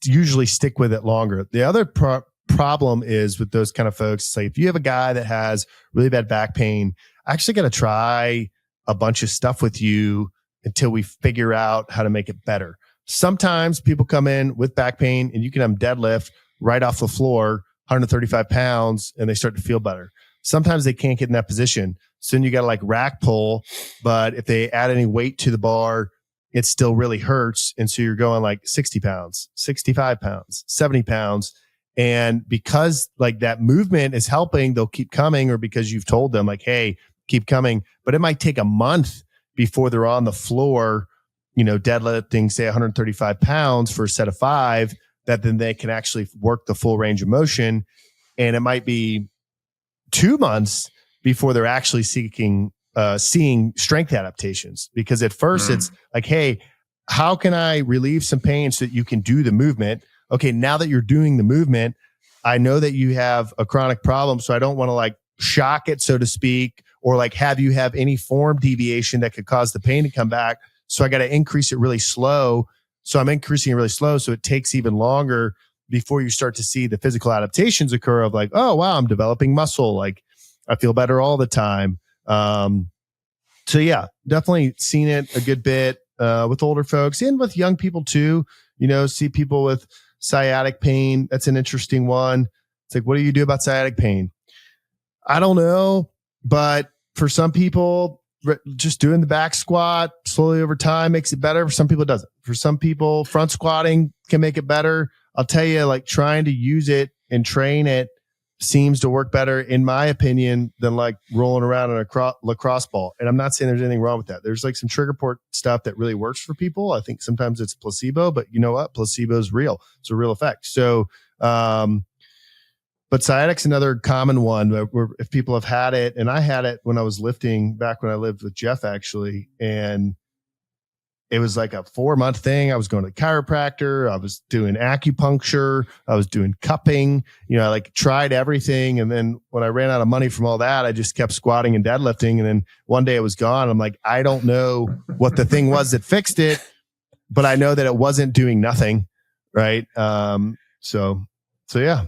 usually stick with it longer. The other problem is with those kind of folks, it's like if you have a guy that has really bad back pain, I actually got to try a bunch of stuff with you until we figure out how to make it better. Sometimes people come in with back pain and you can have them deadlift right off the floor, 135 pounds, and they start to feel better. Sometimes they can't get in that position. So then you got to like rack pull, but if they add any weight to the bar, it still really hurts. And so you're going like 60 pounds, 65 pounds, 70 pounds. And because like that movement is helping, they'll keep coming, or because you've told them like, hey, keep coming. But it might take a month before they're on the floor, deadlifting, say 135 pounds for a set of 5, that then they can actually work the full range of motion. And it might be 2 months before they're actually seeing strength adaptations. Because at first it's like, hey, how can I relieve some pain so that you can do the movement? Okay, now that you're doing the movement, I know that you have a chronic problem, so I don't want to like shock it, so to speak, or like have you have any form deviation that could cause the pain to come back. So I got to increase it really slow. So I'm increasing it really slow, so it takes even longer before you start to see the physical adaptations occur of like, oh, wow, I'm developing muscle. Like I feel better all the time. So yeah, definitely seen it a good bit with older folks and with young people too. See people with sciatic pain. That's an interesting one. It's like, what do you do about sciatic pain? I don't know, but for some people, just doing the back squat slowly over time makes it better. For some people, it doesn't. For some people, front squatting can make it better. I'll tell you, like trying to use it and train it seems to work better, in my opinion, than like rolling around in a lacrosse ball. And I'm not saying there's anything wrong with that. There's like some trigger point stuff that really works for people. I think sometimes it's placebo, but you know what? Placebo is real. It's a real effect. So, but sciatic's another common one where if people have had it, and I had it when I was lifting back when I lived with Jeff actually, and it was like a 4-month thing. I was going to the chiropractor. I was doing acupuncture. I was doing cupping. I like tried everything. And then when I ran out of money from all that, I just kept squatting and deadlifting. And then one day it was gone. I'm like, I don't know what the thing was that fixed it, but I know that it wasn't doing nothing. Right. So yeah.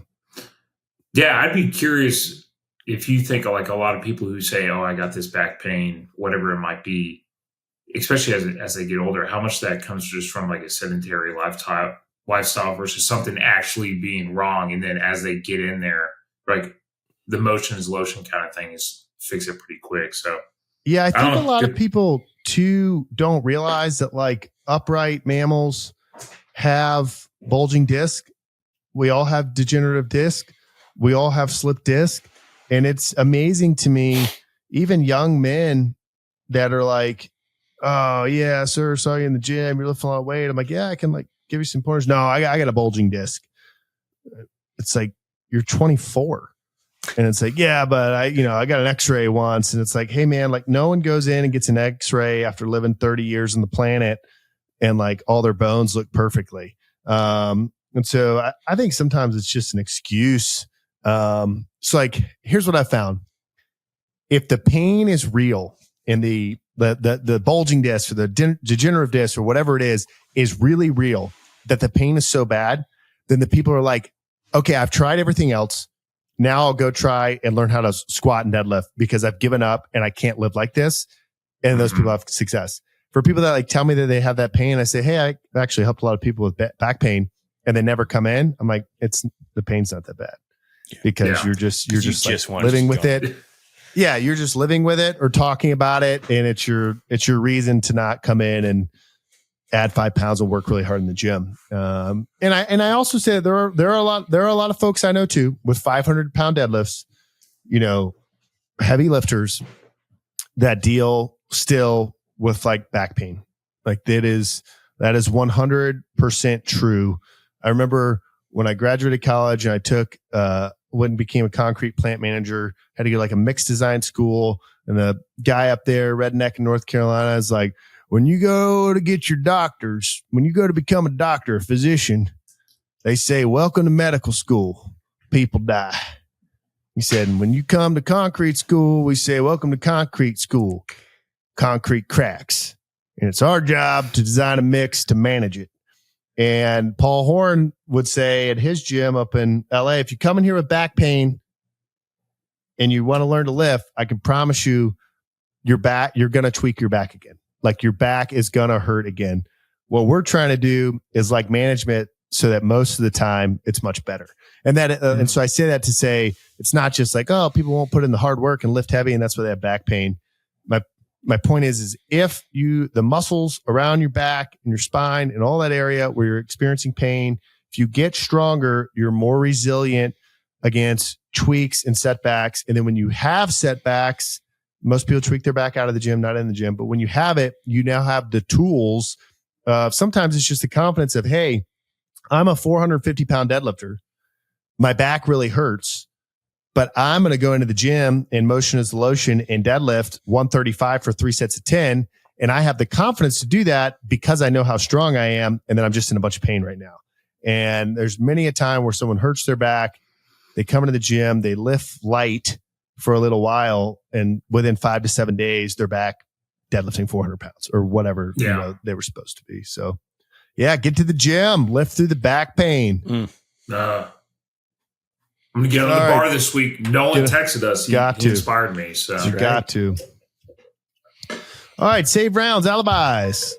Yeah. I'd be curious if you think like a lot of people who say, oh, I got this back pain, whatever it might be, especially as they get older, how much that comes just from like a sedentary lifestyle versus something actually being wrong. And then as they get in there, like the motion is lotion kind of thing is fix it pretty quick. So yeah, I think a lot of people too don't realize that like upright mammals have bulging disc. We all have degenerative disc. We all have slip disc. And it's amazing to me, even young men that are like, oh yeah, sir, saw you in the gym. You're lifting a lot of weight. I'm like, yeah, I can like give you some pointers. No, I got a bulging disc. It's like, you're 24. And it's like, yeah, but I got an x-ray once. And it's like, hey man, like no one goes in and gets an x-ray after living 30 years on the planet and like all their bones look perfectly. And so I think sometimes it's just an excuse. So like, here's what I found. If the pain is real and the bulging disc or the degenerative disc or whatever it is really real, that the pain is so bad, then the people are like, okay, I've tried everything else. Now I'll go try and learn how to squat and deadlift because I've given up and I can't live like this. And those people have success. For people that like tell me that they have that pain, I say, hey, I actually helped a lot of people with back pain and they never come in. I'm like, the pain's not that bad because you're just like living with it. Yeah, you're just living with it or talking about it, and it's your reason to not come in and add 5 pounds and work really hard in the gym. And I also say there are a lot of folks I know too with 500-pound deadlifts, heavy lifters that deal still with like back pain. Like that is 100% true. I remember when I graduated college and I took went and became a concrete plant manager, had to get like a mixed design school. And the guy up there, redneck in North Carolina, is like, when you go to get your doctors, when you go to become a doctor, a physician, they say, welcome to medical school. People die. He said, and when you come to concrete school, we say, welcome to concrete school. Concrete cracks. And it's our job to design a mix to manage it. And Paul Horn would say at his gym up in LA, if you come in here with back pain and you want to learn to lift, I can promise you you're going to tweak your back again. Like your back is going to hurt again. What we're trying to do is like management so that most of the time it's much better. And and so I say that to say, it's not just like, oh, people won't put in the hard work and lift heavy and that's why they have back pain. My point is if the muscles around your back and your spine and all that area where you're experiencing pain, if you get stronger, you're more resilient against tweaks and setbacks. And then when you have setbacks, most people tweak their back out of the gym, not in the gym. But when you have it, you now have the tools. Sometimes it's just the confidence of, hey, I'm a 450-pound deadlifter. My back really hurts. But I'm going to go into the gym and motion as the lotion and deadlift 135 for 3 sets of 10. And I have the confidence to do that because I know how strong I am. And then I'm just in a bunch of pain right now. And there's many a time where someone hurts their back. They come into the gym, they lift light for a little while. And within 5 to 7 days, they're back deadlifting 400 pounds or whatever they were supposed to be. So yeah, get to the gym, lift through the back pain. I'm going to get on the bar this week. Nolan texted us. He inspired me. So you got to. All right, save rounds, alibis.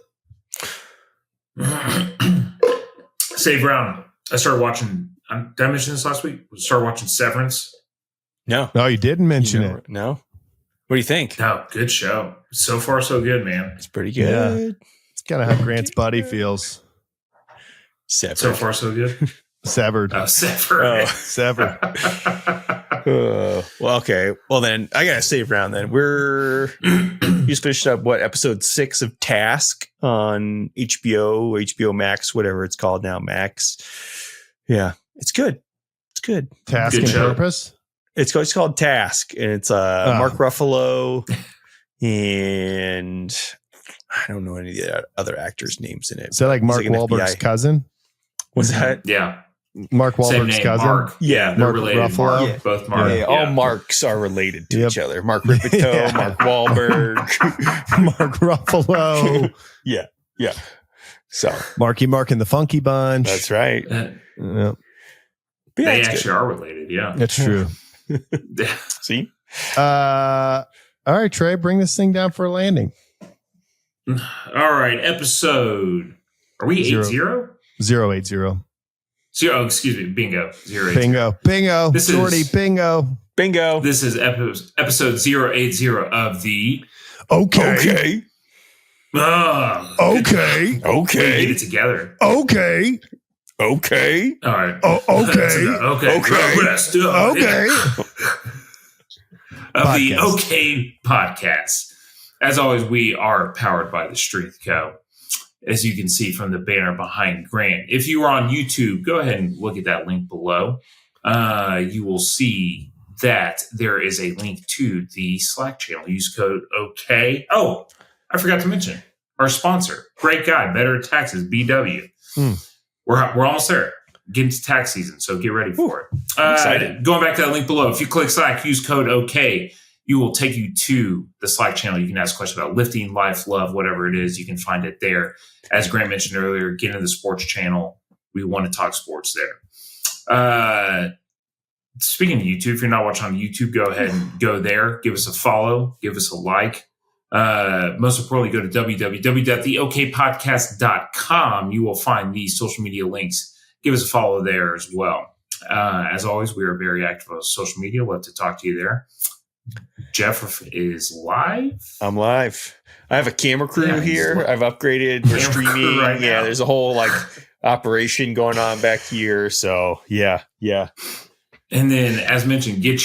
Save round. I started watching. Did I mention this last week? I started watching Severance. No, you didn't mention it. No. What do you think? No, good show. So far, so good, man. It's pretty good. Yeah. It's kind of how Grant's buddy feels. Severed. So far, so good. Severed. Oh, severed. Severed. Well, okay. Well, then I got to save round then. You just finished up, episode 6 of Task on HBO Max, whatever it's called now, Max. Yeah, it's good. It's good. Task and Purpose? It's called Task, and it's Mark Ruffalo, and I don't know any of the other actors' names in it. Is that like Mark Wahlberg's cousin? What's that? Yeah. Mark Wahlberg's cousin? Mark. Yeah, they're Mark related. Ruffalo. Mark, both Mark. Yeah, all Marks are related to each other. Mark Ripito, Mark Wahlberg, Mark Ruffalo. Yeah. So Marky Mark and the Funky Bunch. That's right. They actually are related. Yeah, that's true. See. All right, Trey, bring this thing down for a landing. All right, episode. Are we 80? 080. Oh, excuse me. Bingo. 080. Bingo. This Jordy, is bingo. This is episode 080 of the. Okay. Okay. Get it together. Okay. All right. Okay. Rest up. Okay. Of the OK Podcast. As always, we are powered by the Strength Co. As you can see from the banner behind Grant. If you are on YouTube, go ahead and look at that link below. You will see that there is a link to the Slack channel. Use code OK. Oh, I forgot to mention our sponsor. Great guy, Better Taxes, BW. We're almost there. Getting to tax season, so get ready for it. Excited. Going back to that link below, if you click Slack, use code OK. You will take you to the Slack channel. You can ask questions about lifting, life, love, whatever it is. You can find it there. As Grant mentioned earlier, get into the sports channel. We want to talk sports there. Speaking of YouTube, if you're not watching on YouTube, go ahead and go there. Give us a follow. Give us a like. Most importantly, go to www.theokpodcast.com. You will find these social media links. Give us a follow there as well. As always, we are very active on social media. Love to talk to you there. Jeff is live. I'm live. I have a camera crew here. I've upgraded. We're streaming. Right now. Yeah, there's a whole operation going on back here. So yeah. And then, as mentioned, go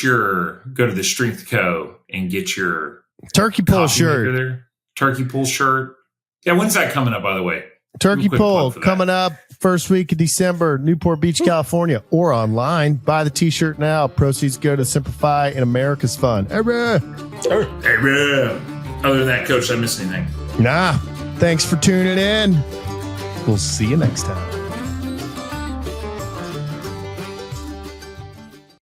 to the Strength Co. and get your Turkey pull shirt. There. Turkey pull shirt. Yeah, when's that coming up, by the way? Turkey pull coming up first week of December, Newport Beach, California, or online. Buy the t-shirt now. Proceeds go to Simplify and America's Fun. Hey, man. Other than that, Coach, did I miss anything? Nah. Thanks for tuning in. We'll see you next time.